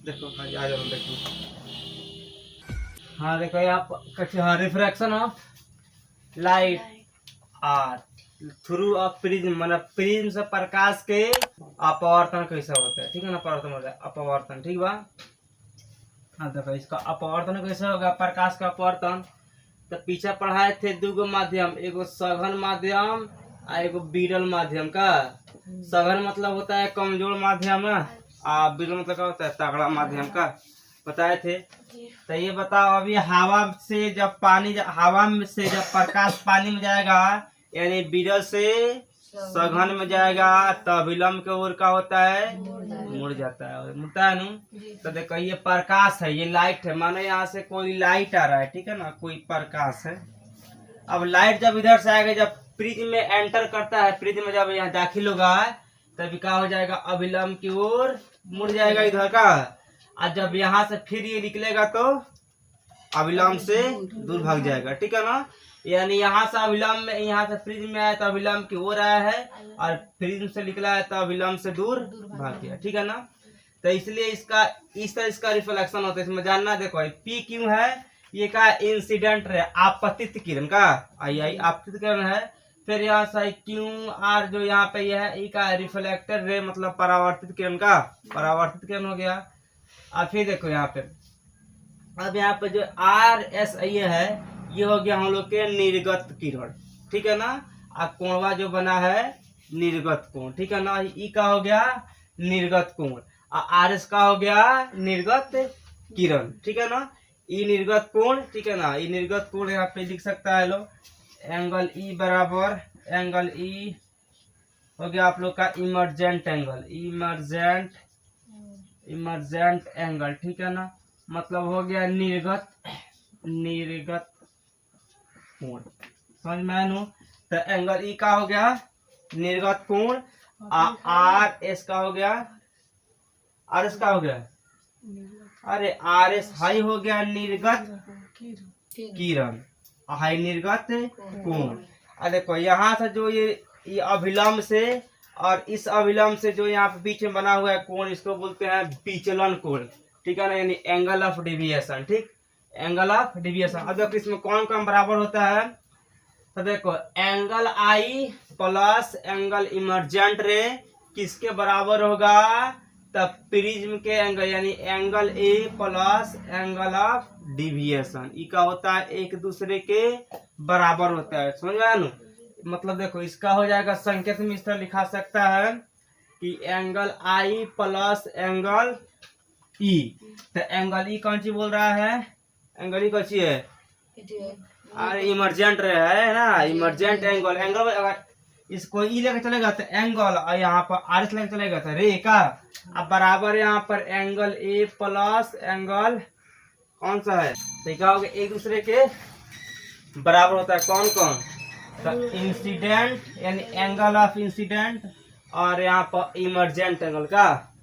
देखो भाई आ जाओ देखो। हाँ देखो यहाँ कैसे, हाँ refraction of light are through a prism, मतलब प्रिज्म से प्रकाश के अपवर्तन कैसा होता है, ठीक है ना। पवर्तन होता है अपवर्तन, ठीक बा। हाँ देखो इसका अपवर्तन कैसे होगा, प्रकाश का अपवर्तन। तो पीछे पढ़ाए थे दूगो माध्यम, एगो सघन माध्यम और एगो विरल माध्यम का। सघन मतलब होता है कमजोर माध्यम आ विरल मतलब क्या होता है तगड़ा माध्यम का, बताए थे। तो ये बताओ अभी हवा से जब पानी, हवा में से जब प्रकाश पानी में जाएगा, यानी विरल से सघन में जाएगा, तो विलंब के ओर का होता है मुड़ जाता है, मुड़ता है ना। तो देखो ये प्रकाश है, ये लाइट है, मानो यहाँ से कोई लाइट आ रहा है, ठीक है ना, कोई प्रकाश है। अब लाइट जब इधर से आएगा, जब प्रिज्म में एंटर करता है, प्रिज्म में जब यहाँ दाखिल होगा तभी क्या हो जाएगा, अविलंब की ओर मुड़ जाएगा इधर का। और जब यहाँ से फिर ये निकलेगा तो अविलंब से दूर भाग जाएगा, ठीक है ना। यानी यहाँ से अविलंब में, यहाँ से प्रिज्म में आया तो अविलंब की ओर आया है, और प्रिज्म से निकला है तो अविलंब से दूर भाग गया, ठीक है ना। तो इसलिए इसका इस तरह इसका रिफ्लेक्शन होता है, इसमें जानना। देखो पी क्यों है, ये का इंसिडेंट है, आपतित किरण का, आई आपतित किरण है। फिर यहाँ से क्यू आर जो यहाँ पे ये है, ई का रिफ्लेक्टर रे, मतलब परावर्तित किरण का, परावर्तित किरण हो गया। और फिर देखो यहाँ पे, अब यहाँ पे जो आर एस ये है, ये हो गया हम लोग के निर्गत किरण, ठीक है ना। और कोणवा जो बना है निर्गत कोण, ठीक है ना। ई का हो गया निर्गत कोण, और आर एस का हो गया निर्गत किरण, ठीक है ना। ई निर्गत कोण, ठीक है ना। ई निर्गत कोण यहाँ पे लिख सकता है लो, एंगल ई बराबर एंगल ई हो गया आप लोग का इमर्जेंट एंगल, इमर्जेंट एंगल, ठीक है ना। मतलब हो गया निर्गत कोण, समझ में आया। तो एंगल ई का हो गया निर्गत कोण, आर एस का हो गया, आर एस का हो गया, अरे आर एस हाई हो गया निर्गत किरण, हाई निर्गत कोण। अरे देखो यहाँ से जो ये अभिलंब से और इस अभिलंब से जो यहाँ पे बीच में बना हुआ है कोण, इसको बोलते हैं विचलन कोण, ठीक है ना, यानी एंगल ऑफ डिविएशन, ठीक, एंगल ऑफ डिविएशन। अब देखो इसमें कौन कौन बराबर होता है, तो देखो angle I plus angle emergent ray किसके बराबर होगा, तब प्रिज्म के एंगल, यानी angle A plus angle of deviation, E का होता है एक दूसरे के बराबर होता है, समझ में आया ना। मतलब देखो इसका हो जाएगा, संकेत में इस तरह लिखा सकता है कि angle I plus angle E. तो एंगल ई कौन सी बोल रहा है, एंगल ई कौन सी है, अरे इमर्जेंट रे है ना, इमर्जेंट एंगल, एंगल अगर इसको ई लेकर चलेगा तो एंगल, और यहाँ पर आर एस लेकर चलेगा तो रे का। अब बराबर यहाँ पर एंगल ए प्लस एंगल कौन सा है, तो क्या होगा एक दूसरे के बराबर होता है, कौन कौन, तो इंसिडेंट यानी एंगल ऑफ इंसिडेंट, और यहाँ पर इमर्जेंट एंगल का,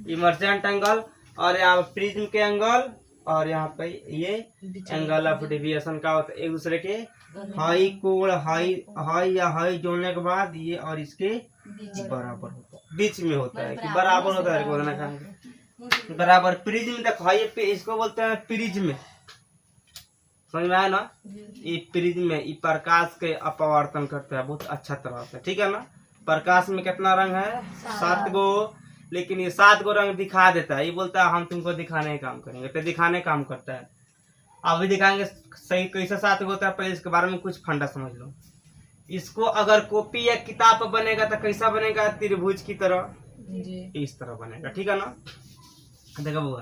इमर्जेंट एंगल, और यहाँ पर प्रिज्म के एंगल, और यहाँ पे ये एंगल ऑफ डेविएशन का होता है एक दूसरे के हाई कोण, हाई या हाई जोड़ने के बाद ये और इसके बराबर होता है, बीच में होता है कि बराबर होता है बराबर। प्रिज्म देखो हाई पे इसको बोलते हैं प्रिज्म, समझ में आया ना। ये प्रिज्म में ये प्रकाश के अपवर्तन करता है बहुत अच्छा तरह से, ठीक है ना। प्रकाश में कितना रंग है, 7 गो, लेकिन ये 7 गो रंग दिखा देता है, ये बोलता है हम तुमको दिखाने का काम करेंगे, तो दिखाने काम करता है। अभी दिखाएंगे सही कैसे 7 गो होता है, पहले इसके बारे में कुछ फंडा समझ लो। इसको अगर कॉपी या किताब बनेगा तो कैसा बनेगा, त्रिभुज की तरह, इस तरह बनेगा, ठीक है ना। देखो वो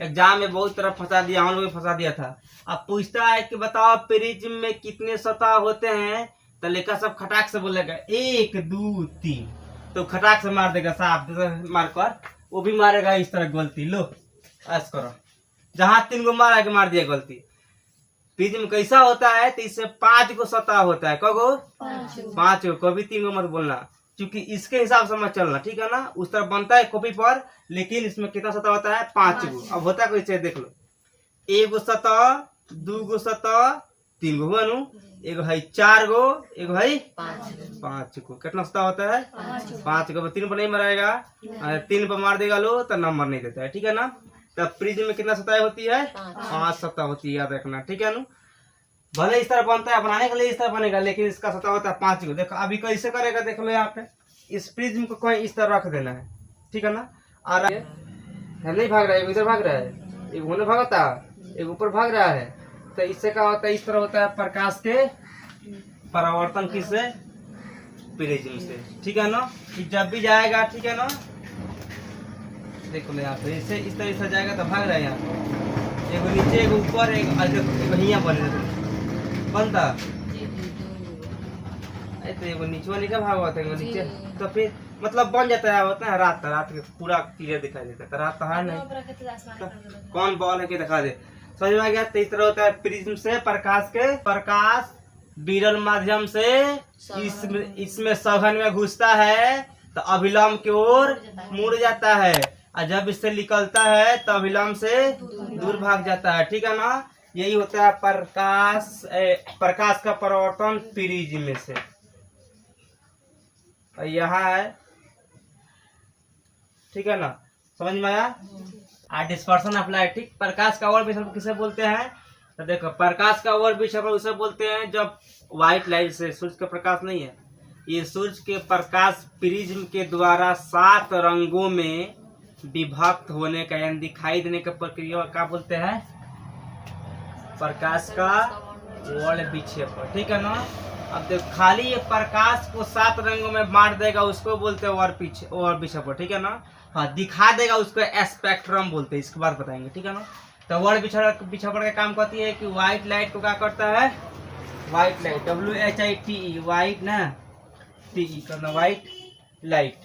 एग्जाम में बहुत तरह फंसा दिया, हम लोग फंसा दिया था। अब पूछता है कि बताओ प्रिज्म में कितने सतह होते हैं, तो लेकर सब खटाक से बोलेगा 1 2 3, तो खटाक से मार देगा साफ मार कर, वो भी मारेगा इस तरह गलती, लो ऐसा करो, जहां 3 गो मारा के मार दिया गलती। प्रिज्म कैसा होता है, तो इससे 5 गो सतह होता है, कगो 5 गो, कभी 3 गो मत बोलना, क्योंकि इसके हिसाब से मत चलना, ठीक है ना। उस तरह बनता है कॉपी पर, लेकिन इसमें कितना सतह होता है, 5 गो। अब होता है कैसे देख लो, 1 गो सतह, 2 गो सतह, 3 गो हुआ नु, एगो है 4 गो, एगो है 5 गो, कितना सतह होता है 5 गो। 3 पर नहीं मराएगा, 3 पर मार देगा लो तो नंबर नहीं देता है, ठीक है ना। तब प्रिज्म में कितना सतह होती है? 5 सतह होती है, याद रखना, ठीक है ना। भले इस तरह बनता है, बनाने के लिए इस तरह बनेगा, लेकिन इसका सतह होता है 5 को। देखो अभी कैसे करेगा, देख लो यहाँ पे, इस प्रिज्म को कोई इस तरह रख देना है, ठीक है ना। और नहीं भाग रहा है, इधर भाग रहा है, एक होने भागता, एक ऊपर भाग रहा है। तो इससे क्या होता है, इस तरह होता है प्रकाश के परावर्तन किससे? प्रिज्म से, ठीक है ना। कि जब भी जाएगा, ठीक है ना, देखो यहाँ पे इससे इस तरह से जाएगा तो भाग रहा है यहाँ, एक नीचे एक ऊपर एक यहाँ बने बनता, तो एगो नीचे निकल भागवा था नीचे, तो फिर मतलब बन जाता है, होता है रात के पूरा क्लियर दिखाई देता है। तो रात है नहीं, तो कौन बॉल है कि दिखा दे, समझ में आ गया। तो इस तरह होता है प्रिज्म से प्रकाश विरल माध्यम से इसमें सघन में घुसता है तो अभिलंब की ओर मुड़ जाता है, और जब इससे निकलता है तो अभिलंब से दूर भाग जाता है, ठीक है ना। यही होता है प्रकाश का परावर्तन प्रिज्म से। यहाँ है, ठीक है ना, समझ में आया। डिस्पर्सन ऑफ लाइट, ठीक। प्रकाश का और विक्षेपण किसे बोलते हैं? तो देखो प्रकाश का और विक्षेपण उसे बोलते हैं जब व्हाइट लाइट से, सूर्य का प्रकाश नहीं है, ये सूर्य के प्रकाश प्रिज्म के द्वारा 7 रंगों में विभक्त होने का यानी दिखाई देने का प्रक्रिया क्या बोलते हैं? प्रकाश का वर्ण विक्षेपण, ठीक है ना। अब देखो खाली ये प्रकाश को 7 रंगों में बांट देगा उसको बोलते हैं वर्ण विक्षेपण, ठीक है ना। हाँ, दिखा देगा उसको स्पेक्ट्रम बोलते हैं, इसके बाद बताएंगे, ठीक है ना। तो वर्ण विक्षेपण का काम करती है कि व्हाइट लाइट को क्या करता है? व्हाइट लाइट, WHITE, व्हाइट ना, TE करना, व्हाइट लाइट,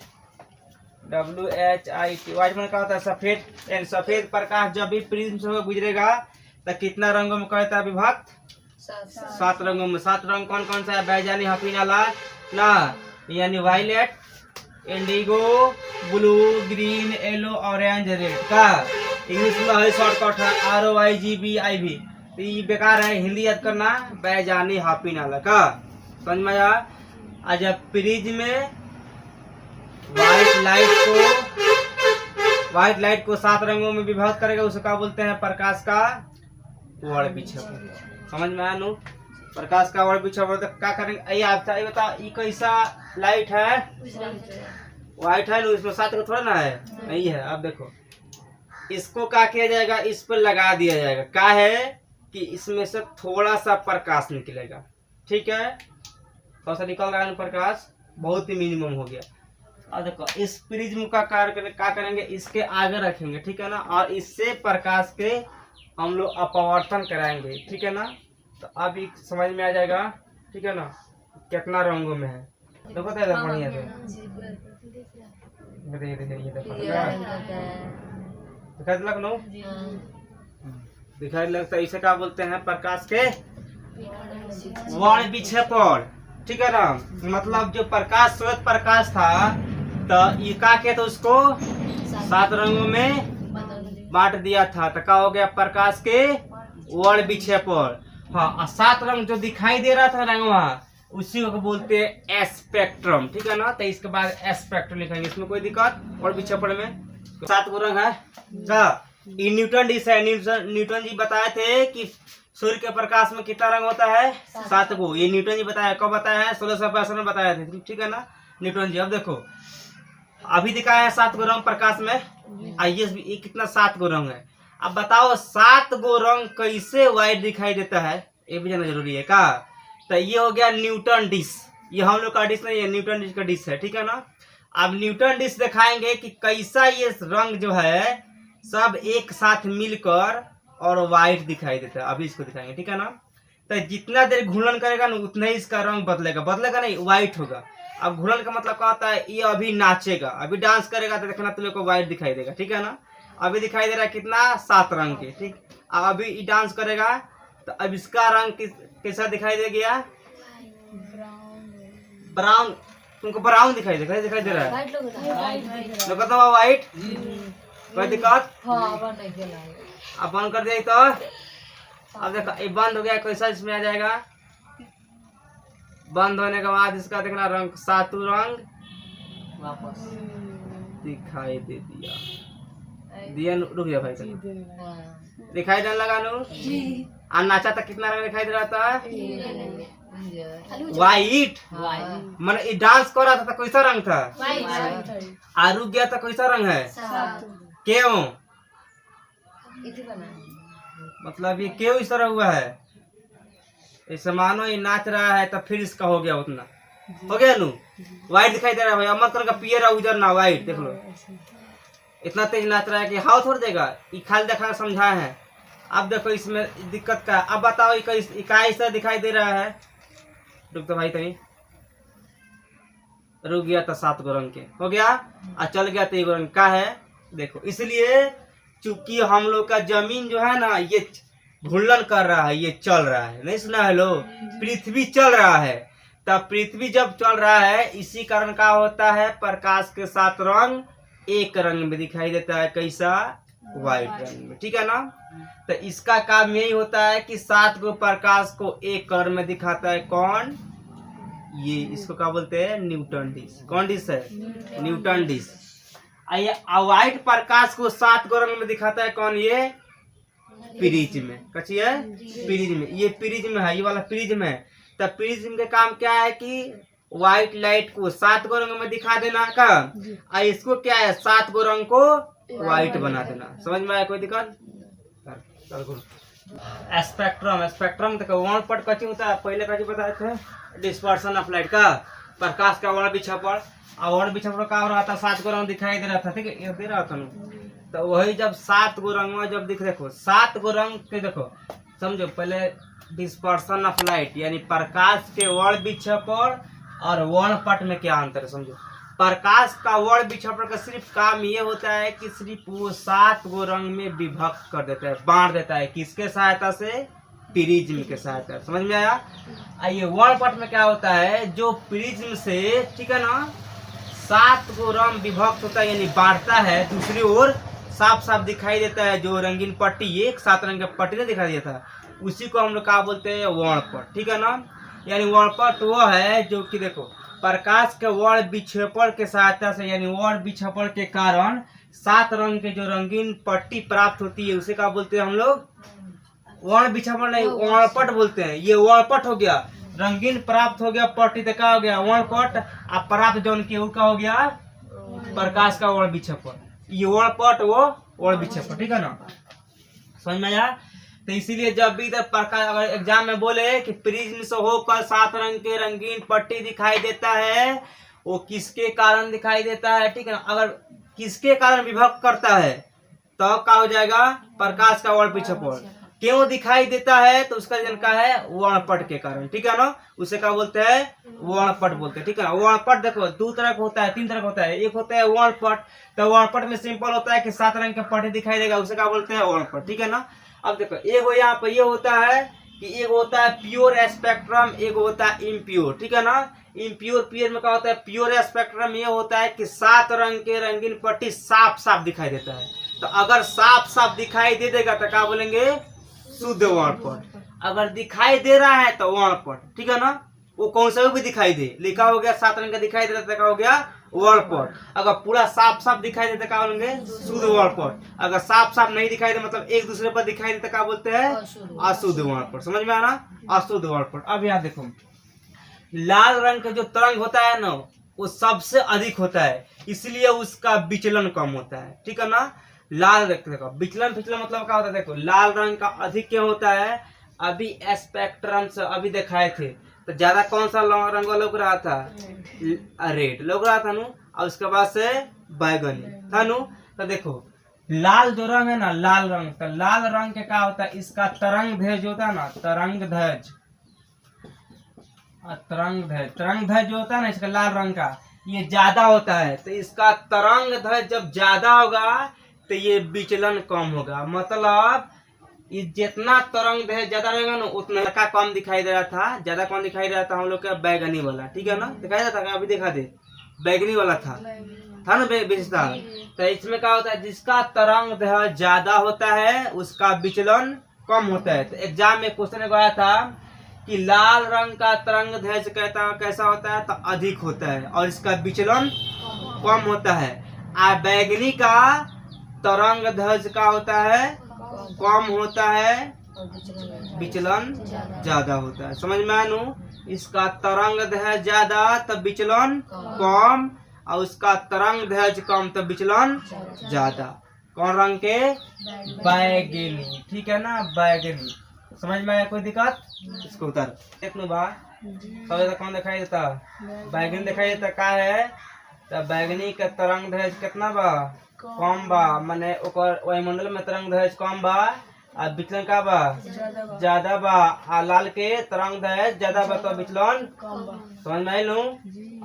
WHIT, व्हाइट में क्या होता है? सफेद। सफेद प्रकाश जब भी प्रिज्म से गुजरेगा तो कितना रंगों में कहता है विभक्त? 7 रंगों में। 7 रंग कौन कौन सा है? बैजानी, हफीना, लाल ना, यानी violet, indigo, blue, green, yellow, orange, red का इंग्लिश में है शॉर्टकट है ROIGBIV। तो ये बेकार है, हिंदी याद करना, बैजानी, हफीना का, समझ में आया। आज प्रिज्म में व्हाइट लाइट को 7 रंगों में विभक्त करेगा, उसे क्या बोलते हैं? प्रकाश का वर्ण विक्षेपण। समझ में आया नु? प्रकाश का वर्ण विक्षेपण। तो क्या करेंगे, ये आप बता, ये कैसा लाइट है? व्हाइट है, इसमें 7 को थोड़ा ना है, नहीं है। अब देखो इसको क्या किया जाएगा, इस पर लगा दिया जाएगा, क्या है कि इसमें से थोड़ा सा प्रकाश निकलेगा, ठीक है। थोड़ा सा निकल रहा है प्रकाश, बहुत ही मिनिमम हो गया। और देखो इस प्रिज्म का कार्य क्या करेंगे, इसके आगे रखेंगे, ठीक है ना, और इससे प्रकाश के हम लोग अपवर्तन कराएंगे, ठीक है ना। तो अब समझ में आ जाएगा, ठीक है ना, कितना रंगों में है। देखो तो बढ़िया से दिखाई लग नो, दिखाई लगता है। इसे क्या बोलते हैं? प्रकाश के वर्ण विक्षेपण, ठीक है ना। मतलब जो प्रकाश श्वेत प्रकाश था तो ये क्या किया था, उसको 7 रंगों में बांट दिया था, तो क्या हो गया? प्रकाश के वर्ण विक्षेपण। हाँ, 7 रंग जो दिखाई दे रहा था रंग वहाँ, उसी को बोलते हैं स्पेक्ट्रम, ठीक है ना। तो इसके बाद स्पेक्ट्रम लिखेंगे, इसमें कोई दिक्कत? वर्ण विक्षेपण में 7 गो रंग है। ये न्यूटन डिस है, न्यूटन जी बताए थे कि सूर्य के प्रकाश में कितना रंग होता है? 7 गो। ये न्यूटन जी बताया, कब बताया है? 1665 में बताया थे, ठीक है ना, न्यूटन जी। अब देखो अभी दिखाया है 7 गो रंग प्रकाश में, आइए ये कितना 7 गो रंग है। अब बताओ 7 गो रंग कैसे व्हाइट दिखाई देता है, ये भी जानना जरूरी है का। तो ये हो गया न्यूटन डिश, ये हम लोग का डिश नहीं है, न्यूटन डिश का डिश है, ठीक है ना। अब न्यूटन डिश दिखाएंगे कि कैसा ये रंग जो है सब एक साथ मिलकर और व्हाइट दिखाई देता है। अभी इसको दिखाएंगे, ठीक है ना। तो जितना देर घूर्णन करेगा ना उतना ही इसका रंग बदलेगा नहीं, व्हाइट होगा। अब घूर्णन का मतलब क्या होता है? ये अभी नाचेगा, अभी डांस करेगा तो देखना तुम लोग को व्हाइट दिखाई देगा, ठीक है ना। अभी दिखाई दे रहा है कितना? 7 रंग के, ठीक। अब अभी ये डांस करेगा तो अब इसका रंग कैसा दिखाई दे गया? ब्राउन। तुमको ब्राउन दिखाई दे रहा है, लोग कहते हो व्हाइट, कोई दिक्कत? अब बंद कर दिया तो अब देखो ये बंद हो गया, कैसा इसमें आ जाएगा? बंद होने के बाद इसका देखना रंग 7 रंग वापस दिखाई दे दिया, दिया रुक गया भाई दिखाई देने लगा नु और नाचा था कितना रंग दिखाई दे रहा था वाइट मन डांस कर रहा था तो कैसा रंग था और रुक गया था कैसा रंग है क्यों मतलब ये क्यों इस तरह हुआ है ऐसे मानो ये नाच रहा है तो फिर इसका हो गया उतना हो गया नु वाइट दिखाई दे रहा है भाई अमर कलर का पियर उजर ना वाइट देख लो इतना तेज नाच रहा है कि हाथ छोड़ देगा ये खाली देखा समझा है अब देखो इसमें दिक्कत का अब बताओ इक्कीस दिखाई दे रहा है रुक तो भाई कहीं रुक गया था 7 गो रंग के हो गया और चल गया तो 1 रंग का है देखो इसलिए चूंकि हम लोग का जमीन जो है ना ये घूर्णन कर रहा है ये चल रहा है नहीं सुना है लो पृथ्वी चल रहा है तब पृथ्वी जब चल रहा है इसी कारण का होता है प्रकाश के 7 रंग एक रंग में दिखाई देता है कैसा व्हाइट रंग में ठीक है ना तो इसका काम यही होता है कि 7 गो प्रकाश को एक कलर में दिखाता है कौन ये इसको क्या बोलते हैं न्यूटन डिश कौन डिश है न्यूटन डिश आइए व्हाइट प्रकाश को 7 गो रंग में दिखाता है कौन ये प्रिज्म में कची है प्रिज्म में ये प्रिज्म है ये वाला प्रिज्म है तब प्रिज्म का काम क्या है कि व्हाइट लाइट को 7 गो रंग में दिखा देना का और इसको क्या है 7 गो रंग को व्हाइट बना देना समझ में आया कोई दिक्कत स्पेक्ट्रम स्पेक्ट्रम तक वर्णपट कची होता है पहले कची बताए थे डिस्पर्सन ऑफ लाइट का प्रकाश का वर्ण विक्षेपण और वर्ण विक्षेपण का हो रहा था 7 गो रंग दिखाई दे रहा था ठीक है दे रहा था तो वही जब 7 गो रंग में जब देखो 7 गो रंग के देखो समझो पहले डिस्पर्सन ऑफ लाइट यानी प्रकाश के वर्ण विक्षेपण और वर्णपट में क्या अंतर है समझो प्रकाश का वर्ण विक्षेपण का सिर्फ काम ये होता है कि सिर्फ वो 7 गो रंग में विभक्त कर देता है बांट देता है किसके सहायता से प्रिज्म के सहायता समझ में आया ये वर्णपट में क्या होता है जो प्रिज्म से ठीक है ना 7 गो रंग विभक्त होता है यानी बांटता है दूसरी ओर साफ साफ दिखाई देता है जो रंगीन पट्टी एक 7 रंग का पट्टी ने दिखाई दिया था उसी को हम लोग क्या बोलते हैं वर्णपट ठीक है ना यानी वर्णपट वो है जो कि देखो प्रकाश के वर्ण विक्षेपण के सहायता से यानी वर्ण विक्षेपण के कारण 7 रंग के जो रंगीन पट्टी प्राप्त होती है उसे क्या बोलते हैं हम लोग वर्ण विक्षेपण नहीं वर्णपट बोलते हैं ये वर्णपट हो गया रंगीन प्राप्त हो गया पट्टी तो क्या हो गया वर्णपट अब प्राप्त जौन के का हो गया प्रकाश का वर्ण विक्षेपण ये वर्णपट वो वर्ण विक्षेपण ठीक है ना समझ में आया तो इसीलिए जब भी इधर प्रकाश अगर एग्जाम में बोले कि प्रिज्म से होकर 7 रंग के रंगीन पट्टी दिखाई देता है वो किसके कारण दिखाई देता है ठीक है ना अगर किसके कारण विभक्त करता है तो क्या हो जाएगा प्रकाश का वर्ण विक्षेपण क्यों दिखाई देता है तो उसका रीजन क्या है वर्णपट के कारण ठीक है ना उसे क्या बोलते हैं वर्णपट बोलते हैं ठीक है ना वर्णपट देखो 2 तरह का होता है 3 तरह का होता है एक होता है वर्णपट तो वर्णपट में सिंपल होता है कि 7 रंग के पट्टी दिखाई देगा उसे क्या बोलते हैं वर्णपट ठीक है ना अब देखो एक यहाँ पर ये होता है कि एक होता है प्योर स्पेक्ट्रम एक होता है इम्प्योर ठीक है ना इम्प्योर प्योर में क्या होता है प्योर स्पेक्ट्रम ये होता है कि 7 रंग के रंगीन पट्टी साफ साफ दिखाई देता है तो अगर साफ साफ दिखाई दे देगा तो क्या बोलेंगे शुद्ध वर्णपट अगर दिखाई दे रहा है तो वर्णपट ठीक है ना वो कौन सा भी दिखाई दे लिखा हो गया 7 रंग का दिखाई दे रहा था क्या हो गया वर्णपट अगर पूरा साफ साफ दिखाई देता क्या बोलेंगे शुद्ध वर्णपट अगर साफ साफ नहीं दिखाई दे मतलब एक दूसरे पर दिखाई देता क्या बोलते हैं अशुद्ध वर्णपट समझ में आना अशुद्ध वर्णपट अब यहाँ देखो लाल रंग का जो तरंग होता है ना वो सबसे अधिक होता है इसलिए उसका विचलन कम होता है ठीक है ना लाल देखो विचलन फिचलन मतलब क्या होता है देखो लाल रंग का अधिक क्या होता है अभी स्पेक्ट्रम से अभी दिखाए थे तो ज्यादा कौन सा रंग लग रहा था रेड लग रहा था नु और उसके बाद से बैगनी था नु तो देखो लाल जो रंग है ना लाल रंग तो लाल रंग के क्या होता है इसका तरंग दैर्घ्य होता है ना तरंग दैर्घ्य जो होता है ना इसका लाल रंग का ये ज्यादा होता है तो इसका तरंग दैर्घ्य जब ज्यादा होगा तो ये विचलन कम होगा मतलब ये जितना तरंग दैर्घ्य ज्यादा रहेगा ना उतना का कम दिखाई दे रहा था ज्यादा कम दिखाई दे रहा था हम लोग का बैगनी वाला ठीक है ना दिखाई देता था अभी दिखा दे बैगनी वाला था ना विशेषता तो इसमें क्या होता है जिसका तरंग दैर्घ्य ज्यादा होता है उसका विचलन कम होता है तो एग्जाम में क्वेश्चन आया था कि लाल रंग का तरंग दैर्घ्य कैसा होता है तो अधिक होता है और इसका विचलन कम होता है और बैगनी का तरंग दैर्घ्य का होता है कम होता है, विचलन ज्यादा होता है। समझ में आनू? इसका तरंग दैर्घ्य ज्यादा तब विचलन कम, और उसका तरंग दैर्घ्य कम तब विचलन ज्यादा। कौन रंग के? बैगनी। ठीक है ना, बैगनी। समझ में आया? कोई दिक्कत? इसको उतार देख लो बा। सब कौन दिखाई देता? बैगनी दिखाई देता। का है? तो बैगनी का तरंग दैर्घ्य कितना बा? कम बा, माने ओकर वायुमंडल में तरंग दैर्घ्य कम बा और विचलन का बा? ज्यादा बा। आ लाल के तरंग दैर्घ्य ज्यादा बा तो विचलन समझ में आई लू?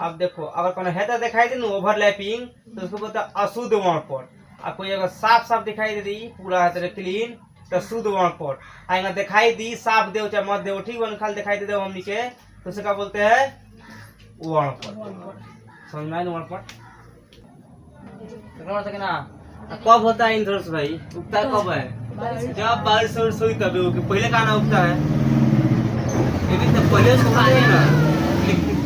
अब देखो, अगर कोनो है तो दिखाई दे ओवरलैपिंग, तो उसको बोलते हैं अशुद्ध वर्णपट। और कोई अगर साफ साफ दिखाई दे दी पूरा है क्लीन तो शुद्ध वर्णपट। आएगा दिखाई दी साफ दे चाहे मत दे, ठीक खाली दिखाई दे दो हमनी के, तो उसे क्या बोलते हैं? वर्णपट। समझ में आई वर्णपट? ना कब होता है इंद्रधनुष भाई? उगता कब है? जब बारिश हुई तभी उगे। पहले कहाँ ना उगता है? लेकिन तो पहले उगता है ना,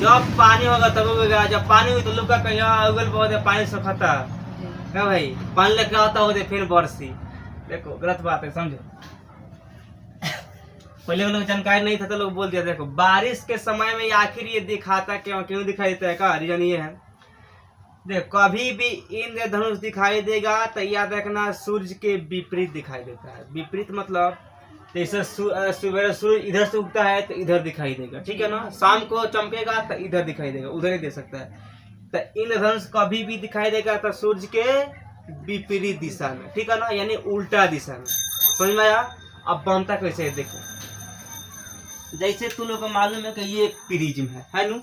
जब पानी होगा तब उगेगा। जब पानी हुई तो लोग का कहीं उगल पौधे पानी सुखाता क्या भाई? पानी लेके आता होते फिर बरसी। देखो गलत बात है, समझो। पहले लोग जानकारी नहीं था तो लोग बोल दिया। देखो बारिश के समय में आखिर ये दिखाता क्यों दिखाई देता है का? रीजन ये है, देखो कभी भी इंद्रधनुष दिखाई देगा तो याद रखना सूर्य के विपरीत दिखाई देता है। विपरीत मतलब जैसे सवेरे सूर्य इधर से उगता है तो इधर दिखाई देगा, ठीक है ना। शाम को चमकेगा तो इधर दिखाई देगा, उधर ही दे सकता है। तो इंद्रधनुष कभी भी दिखाई देगा तो सूर्य के विपरीत दिशा में, ठीक है ना, यानी उल्टा दिशा में। समझ में आया? अब बनता कैसे है देखो। जैसे तुम लोग को मालूम है कि ये एक प्रिज्म है नु?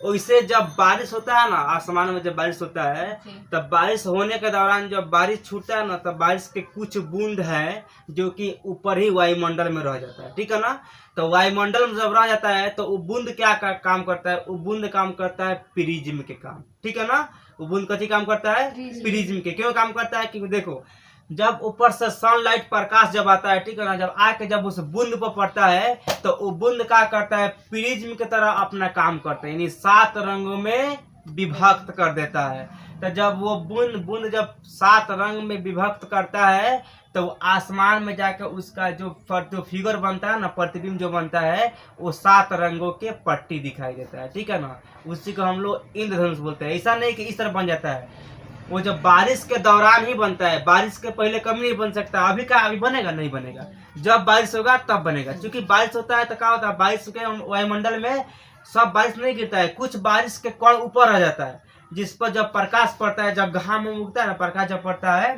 वैसे जब बारिश होता है ना, आसमान में जब बारिश होता है, तब बारिश होने के दौरान जब बारिश छूटता है ना, तब बारिश के कुछ बूंद है जो कि ऊपर ही वायुमंडल में रह जाता है, ठीक है ना। तो वायुमंडल में जब रह जाता है तो वो बूंद क्या काम करता है? वो बूंद काम करता है प्रिज्म के काम, ठीक है ना। वो बूंद कथी काम करता है? प्रिज्म के। क्यों काम करता है? क्योंकि देखो जब ऊपर से सनलाइट प्रकाश जब आता है, ठीक है ना, जब आके जब उस बूंद पर पड़ता है तो वो बूंद क्या करता है? प्रिज्म की तरह अपना काम करता है, यानी 7 रंगों में विभक्त कर देता है। तो जब वो बूंद जब 7 रंग में विभक्त करता है तो आसमान में जाकर उसका जो फिगर बनता है ना, प्रतिबिंब जो बनता है, वो 7 रंगों के पट्टी दिखाई देता है, ठीक है ना। उसी को हम लोग इंद्रधनुष बोलते हैं। ऐसा नहीं कि इस तरह बन जाता है, वो जब बारिश के दौरान ही बनता है, बारिश के पहले कभी नहीं बन सकता। अभी बनेगा? नहीं बनेगा। जब बारिश होगा तब बनेगा, क्योंकि बारिश होता है तो क्या होता है? बारिश के वायुमंडल में सब बारिश नहीं गिरता है, कुछ बारिश के कण ऊपर आ जाता है, जिस पर जब प्रकाश पड़ता है, जब घाम में उगता है ना, प्रकाश जब पड़ता है,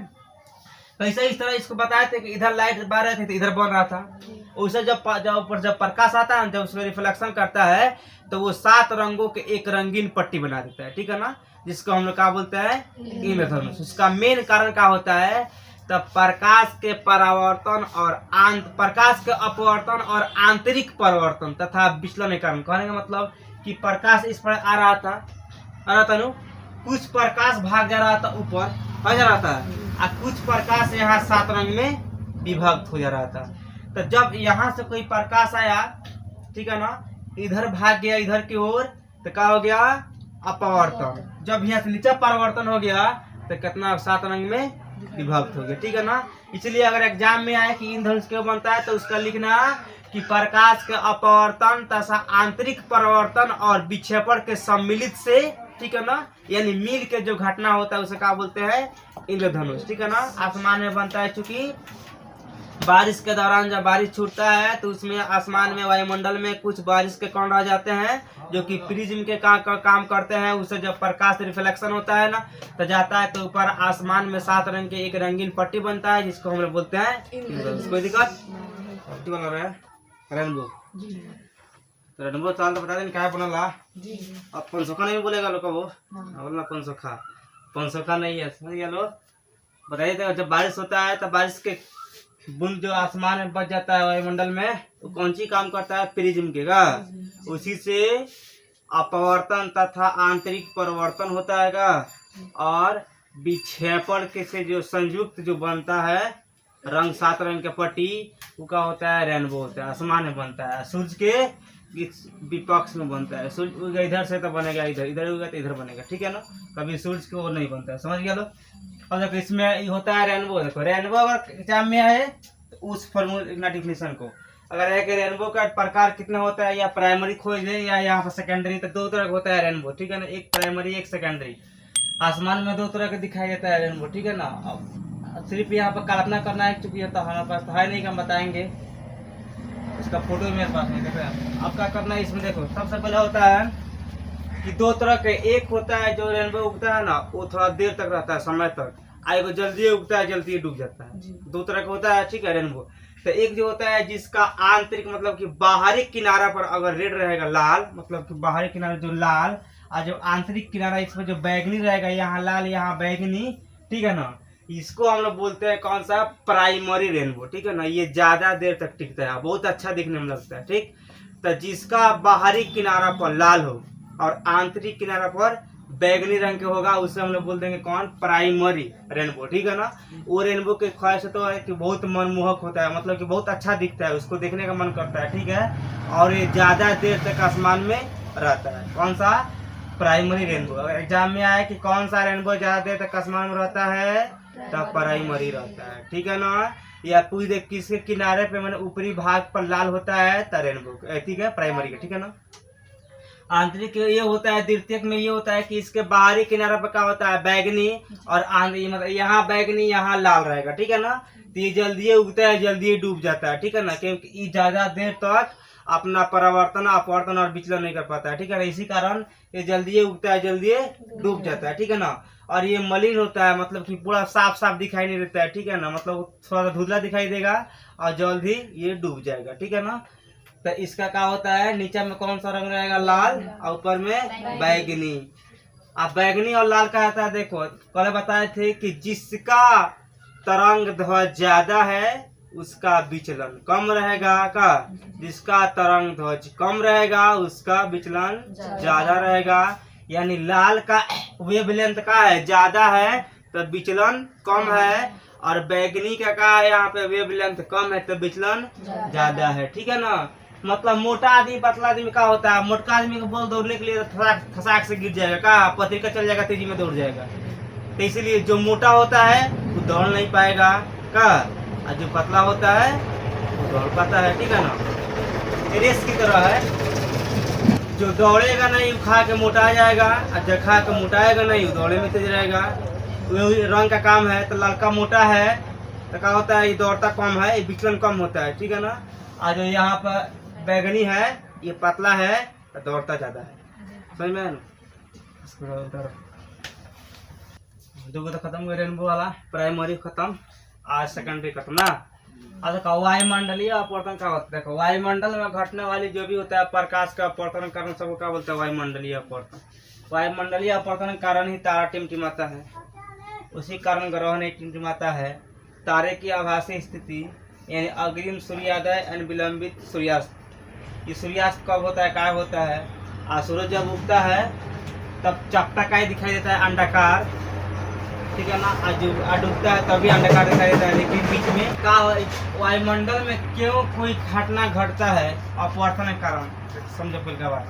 कैसे इस तरह इसको बताए थे कि इधर लाइट बार रहे थे तो इधर बन रहा था। उसे जब प्रकाश आता है, जब उसमें रिफ्लेक्शन करता है तो वो 7 रंगों के एक रंगीन पट्टी बना देता है, ठीक है ना, जिसको हम लोग क्या बोलते हैं? इंद्रधनुष। उसका मेन कारण क्या होता है? तब प्रकाश के परावर्तन और प्रकाश के अपवर्तन और आंतरिक परिवर्तन तथा विचलन के कारण। कहने का मतलब कि प्रकाश इस पर आ रहा था नु, कुछ प्रकाश भाग जा रहा था ऊपर, भाग जा रहा था, और कुछ प्रकाश यहाँ 7 रंग में विभक्त हो जा रहा था। तो जब यहाँ से कोई प्रकाश आया, ठीक है ना, इधर भाग गया इधर की ओर, तो क्या हो गया? अपवर्तन। जब यहाँ से नीचे परिवर्तन हो गया तो कितना? 7 रंग में विभक्त हो गया, ठीक है ना। इसलिए अगर एग्जाम में आए कि इंद्रधनुष क्यों बनता है तो उसका लिखना कि प्रकाश के अपवर्तन तथा आंतरिक परिवर्तन और विक्षेपण के सम्मिलित से, ठीक है ना, यानी मिल के जो घटना होता है उसे क्या बोलते हैं? इंद्रधनुष, ठीक है ना। आसमान में बनता है, चूंकि बारिश के दौरान जब बारिश छूटता है तो उसमें आसमान में वायुमंडल में कुछ बारिश के कण रह जाते हैं जो कि प्रिज्म के काम करते हैं। उससे जब प्रकाश रिफ्लेक्शन होता है ना, तो जाता है तो ऊपर आसमान में 7 रंग के एक रंगीन पट्टी बनता है, जिसको हम लोग बोलते हैं इंद्रधनुष। कोई दिक्कत? पट्टी बना रहा है रेनबो। तो रेनबो चाल तो बता दें क्या बनला। अब पंचोखा नहीं बोलेगा लोग, वो बोलना पंचोखा नहीं है, समझ गया लोग। बताइए तो जब बारिश होता है तो बारिश के बूंद जो आसमान में बच जाता है वायुमंडल में, वो कौन सी काम करता है? प्रिज्म के का। उसी से अपवर्तन तथा आंतरिक परिवर्तन होता है का, और विक्षेपण के से जो संयुक्त जो बनता है रंग 7 रंग के पट्टी, वो क्या होता है? रेनबो होता है। आसमान में बनता है, सूर्य के विपक्ष में बनता है। सूर्य इधर से तो बनेगा इधर, इधर होगा तो इधर बनेगा, ठीक है ना। कभी सूर्य की ओर नहीं बनता है, समझ गया लोग। अब देखो इसमें ये होता है रेनबो। देखो रेनबो अगर एग्जाम में आए तो उस फॉर्मूला डिफिनेशन को, अगर एक रेनबो का प्रकार कितना होता है या प्राइमरी खोज है या यहाँ पर सेकेंडरी, तो दो तरह का होता है रेनबो, ठीक है ना, एक प्राइमरी एक सेकेंडरी। आसमान में दो तरह का दिखाई देता है रेनबो, ठीक है ना। अब सिर्फ यहाँ पर कल्पना करना है, क्योंकि हमारे पास तो है नहीं कि हम बताएंगे, इसका फोटो मेरे पास नहीं। देखो अब क्या करना है इसमें, देखो सबसे पहले होता है कि दो तरह के, एक होता है जो रेनबो उगता है ना वो थोड़ा देर तक रहता है, समय तक, आएगा जल्दी उगता है जल्दी डूब जाता है, दो तरह का होता है, ठीक है रेनबो। तो एक जो होता है जिसका आंतरिक मतलब कि बाहरी किनारा पर अगर रेड रहेगा, लाल मतलब कि बाहरी किनारा जो लाल, और जो आंतरिक किनारा इसमें जो बैगनी रहेगा, यहाँ लाल यहाँ बैगनी, ठीक है ना, इसको हम लोग बोलते हैं कौन सा, प्राइमरी रेनबो, ठीक है ना। ये ज्यादा देर तक टिकता है, बहुत अच्छा दिखने में लगता है, ठीक। तो जिसका बाहरी किनारा पर लाल हो और आंतरिक किनारा पर बैगनी रंग के होगा, उसे हम लोग बोल देंगे कौन, प्राइमरी रेनबो, ठीक है ना। वो रेनबो की ख्वाहिश तो है कि बहुत मनमोहक होता है, मतलब कि बहुत अच्छा दिखता है, उसको देखने का मन करता है, ठीक है। और ये ज्यादा देर तक आसमान में रहता है, कौन सा, प्राइमरी रेनबो। अगर एग्जाम में आए कि कौन सा रेनबो ज्यादा देर तक आसमान में रहता है, तब प्राइमरी रहता है, ठीक है ना। या पूरी देख किसके किनारे पे मैंने ऊपरी भाग पर लाल होता है तो रेनबो, ठीक है, प्राइमरी का, ठीक है ना। आंतरिक ये होता है, द्वितीयक में ये होता है कि इसके बाहरी किनारे पर क्या होता है, बैगनी, और मतलब यहाँ बैगनी यहाँ लाल रहेगा, ठीक है ना। तो ये जल्दी उगता है जल्दी डूब जाता है, ठीक है ना, क्योंकि ये ज्यादा देर तक अपना परावर्तन अपवर्तन और विचलन नहीं कर पाता है, ठीक है ना। इसी कारण ये जल्दी उगता है जल्दी डूब जाता है, ठीक है ना। और ये मलिन होता है, मतलब कि पूरा साफ साफ दिखाई नहीं देता है, ठीक है ना, मतलब थोड़ा धुंधला दिखाई देगा और जल्दी ये डूब जाएगा, ठीक है ना। तो इसका क्या होता है, नीचे में कौन सा रंग रहेगा, लाल, और ऊपर में बैगनी। अब बैगनी और लाल का आता है, देखो कल बताए थे कि जिसका तरंग ध्वज ज्यादा है उसका विचलन कम रहेगा, का जिसका तरंग ध्वज कम रहेगा उसका विचलन ज्यादा रहेगा। यानी लाल का वेवलेंथ का है ज्यादा है तो विचलन कम है, और बैगनी का है यहाँ पे वेवलेंथ कम है तो विचलन ज्यादा है, ठीक है ना। मतलब मोटा आदमी पतला आदमी का होता है, मोटा आदमी को बोल दौड़ने के लिए तो फसाक से गिर जाएगा, का पत्रिका चल जाएगा, तेजी में दौड़ जाएगा। तो इसलिए जो मोटा होता है वो दौड़ नहीं पाएगा, का, और जो पतला होता है वो दौड़ पाता है, ठीक है ना। रेस की तरह है, जो दौड़ेगा नहीं वो खा के मोटा जाएगा, और जो खा के मोटाएगा नहीं वो दौड़े में तेज रहेगा। वही रंग का काम है, तो लड़का मोटा है तो क्या होता है, ये दौड़ता कम है, ये विचलन कम होता है, ठीक है ना। और जो यहाँ पर बैगनी है ये पतला है तो दौड़ता ज्यादा है, समझ में ना। दो तो खत्म हुआ रेनबो वाला, प्राइमरी खत्म, आज सेकेंडरी खत्म ना। अब देखो वायुमंडलीय अपवर्तन क्या होता है, देखो वायुमंडल में घटने वाली जो भी होता है प्रकाश का अपवर्तन कारण सबको क्या बोलते हैं, वायुमंडलीय अपवर्तन। वायुमंडलीय अपवर्तन के कारण ही तारा टिमटिमाता है, उसी कारण ग्रह नहीं टिमटिमाता है। तारे की आभासी स्थिति यानी अग्रिम सूर्योदय और विलंबित सूर्यास्त, ये सूर्यास्त कब होता है, क्या होता है, और सूरज जब उगता है तब चपटाकाय दिखाई देता है, अंडाकार, ठीक है ना। आज डूबता है तभी अंडाकार दिखाई देता है, लेकिन बीच में क्या वायुमंडल में क्यों कोई घटना घटता है अपवर्तन के कारण, समझो पहले का बात।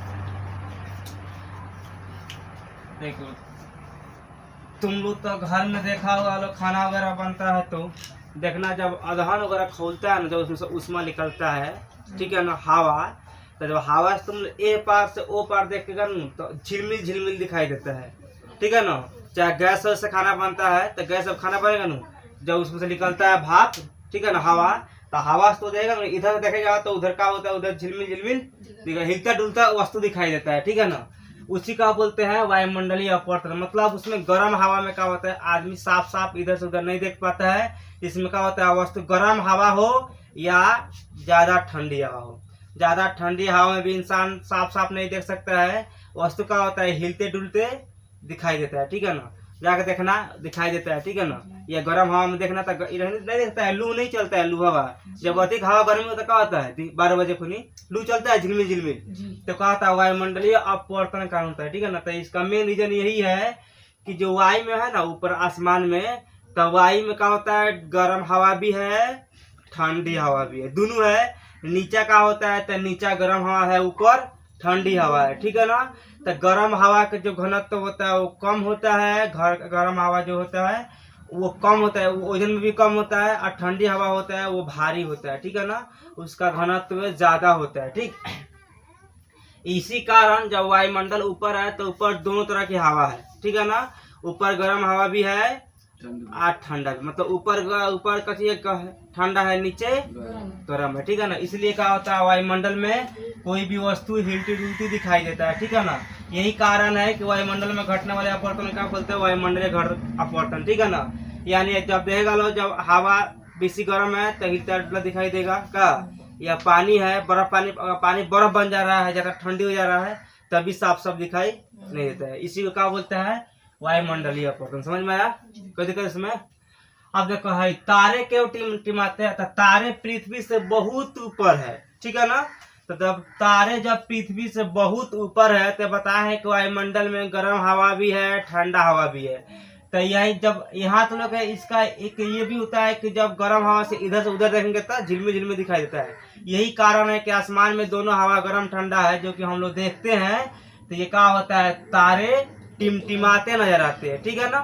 देखो तुम लोग तो घर में देखा होगा, लोग खाना वगैरह बनता है तो देखना जब अदहन वगैरह खोलता है ना, जब उसमें से उष्मा निकलता है, ठीक है ना, हवा, तो जब हवा से तुम ए पार से ओ पार देखेगा ना तो झिलमिल झिलमिल दिखाई देता है, ठीक है ना। चाहे गैस से खाना बनता है तो गैस अब खाना बनेगा ना, जब उसमें से निकलता है भाप, ठीक है ना, हवा, तो हवा से तो देखेगा ना, इधर देखेगा तो उधर का होता है, उधर झिलमिल झिलमिल हिलता डुलता वस्तु दिखाई देता है, ठीक है ना। उसी का बोलते हैं वायुमंडलीय अपवर्तन। मतलब उसमें गर्म हवा में क्या होता है, आदमी साफ साफ इधर से उधर नहीं देख पाता है, इसमें क्या होता है, वस्तु गर्म हवा हो या ज्यादा ठंडी हवा हो, ज्यादा ठंडी हवा में भी इंसान साफ साफ नहीं देख सकता है, वस्तु का होता है हिलते डुलते दिखाई देता है, ठीक है ना, जाकर देखना दिखाई देता है, ठीक है ना। या गर्म हवा में देखना तो नहीं देखता है, लू नहीं चलता है, लू हवा जब अधिक हवा गर्मी होता क्या होता है, 12 बजे खुनी लू चलता है झिलमिल झिलमिल, तो क्या होता है, वायुमंडलीय अपवर्तन कारण होता है, ठीक है ना। तो इसका मेन रीजन यही है कि जो वायु में है ना ऊपर आसमान में, तो वायु में क्या होता है, गर्म हवा भी है ठंडी हवा भी है, दोनों है। नीचा का होता है तो नीचा गर्म हवा है, ऊपर ठंडी हवा है, ठीक है ना। तो गर्म हवा का जो घनत्व होता है वो कम होता है, गर्म हवा जो होता है वो कम होता है, वो वजन में भी कम होता है, और ठंडी हवा होता है वो भारी होता है, ठीक है ना, उसका घनत्व ज्यादा होता है, ठीक। इसी कारण जब वायुमंडल ऊपर है तो ऊपर दोनों तरह की हवा है, ठीक है ना, ऊपर गर्म हवा भी है और ठंडा भी, मतलब ऊपर कथी ठंडा है, नीचे गर्म है, ठीक है ना। इसलिए क्या होता है वायुमंडल में कोई भी वस्तु हिलती डुलती दिखाई देता है, ठीक है ना। यही कारण है कि वायुमंडल में घटने वाले अपवर्तन क्या बोलते हैं, वायुमंडलीय अपवर्तन, ठीक है ना। यानी जब देखेगा लो जब हवा बेसी गर्म है तो हिलता डुलता दिखाई देगा का, या पानी है बर्फ, पानी बर्फ बन जा रहा है, ज्यादा ठंडी हो जा रहा है तभी साफ साफ दिखाई नहीं देता है। इसी को क्या बोलते हैं, वायुमंडलीय अपवर्तन। समझ में आया कोई दिक्कत इसमें? अब देखो है तारे क्यों टिमटिमाते हैं, तो तारे पृथ्वी से बहुत ऊपर है, ठीक है ना। तो जब तारे जब पृथ्वी से बहुत ऊपर है तो बताया है कि वायुमंडल में गर्म हवा भी है, ठंडा हवा भी है। तो यही जब यहाँ तो लोग इसका एक ये भी होता है कि जब गर्म हवा से इधर से उधर देखेंगे तो झिलमिल झिलमिल दिखाई देता है। यही कारण है कि आसमान में दोनों हवा गर्म ठंडा है जो कि हम लोग देखते हैं, तो ये क्या होता है, तारे टिमटिमाते नजर आते हैं, ठीक है ना।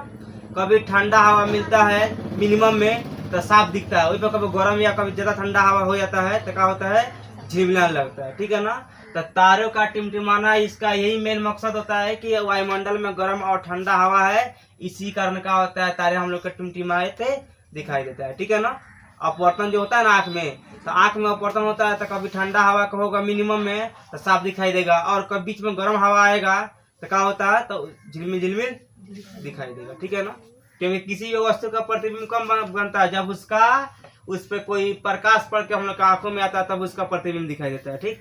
कभी ठंडा हवा मिलता है मिनिमम में तो साफ दिखता है, वही पर कभी गर्म या कभी ज्यादा ठंडा हवा हो जाता है तो क्या होता है, झिलमिलाने लगता है, ठीक है ना। तो तारों का टिमटिमाना इसका यही मेन मकसद होता है कि वायुमंडल में गर्म और ठंडा हवा है, इसी कारण क्या होता है तारे हम लोग के टिमटिमाते दिखाई देता है, ठीक है ना। अपवर्तन जो होता है ना आंख में, तो आंख में अपवर्तन होता है तो कभी ठंडा हवा का होगा मिनिमम में तो साफ दिखाई देगा, और कभी बीच में गर्म हवा आएगा तो क्या होता है, तो झिलमिल झिलमिल दिखाई देगा, ठीक है ना। क्योंकि किसी भी वस्तु का प्रतिबिंब कम बनता है जब उसका उस पर कोई प्रकाश पड़ के हम लोग आंखों में आता है तब उसका प्रतिबिंब दिखाई देता है, ठीक।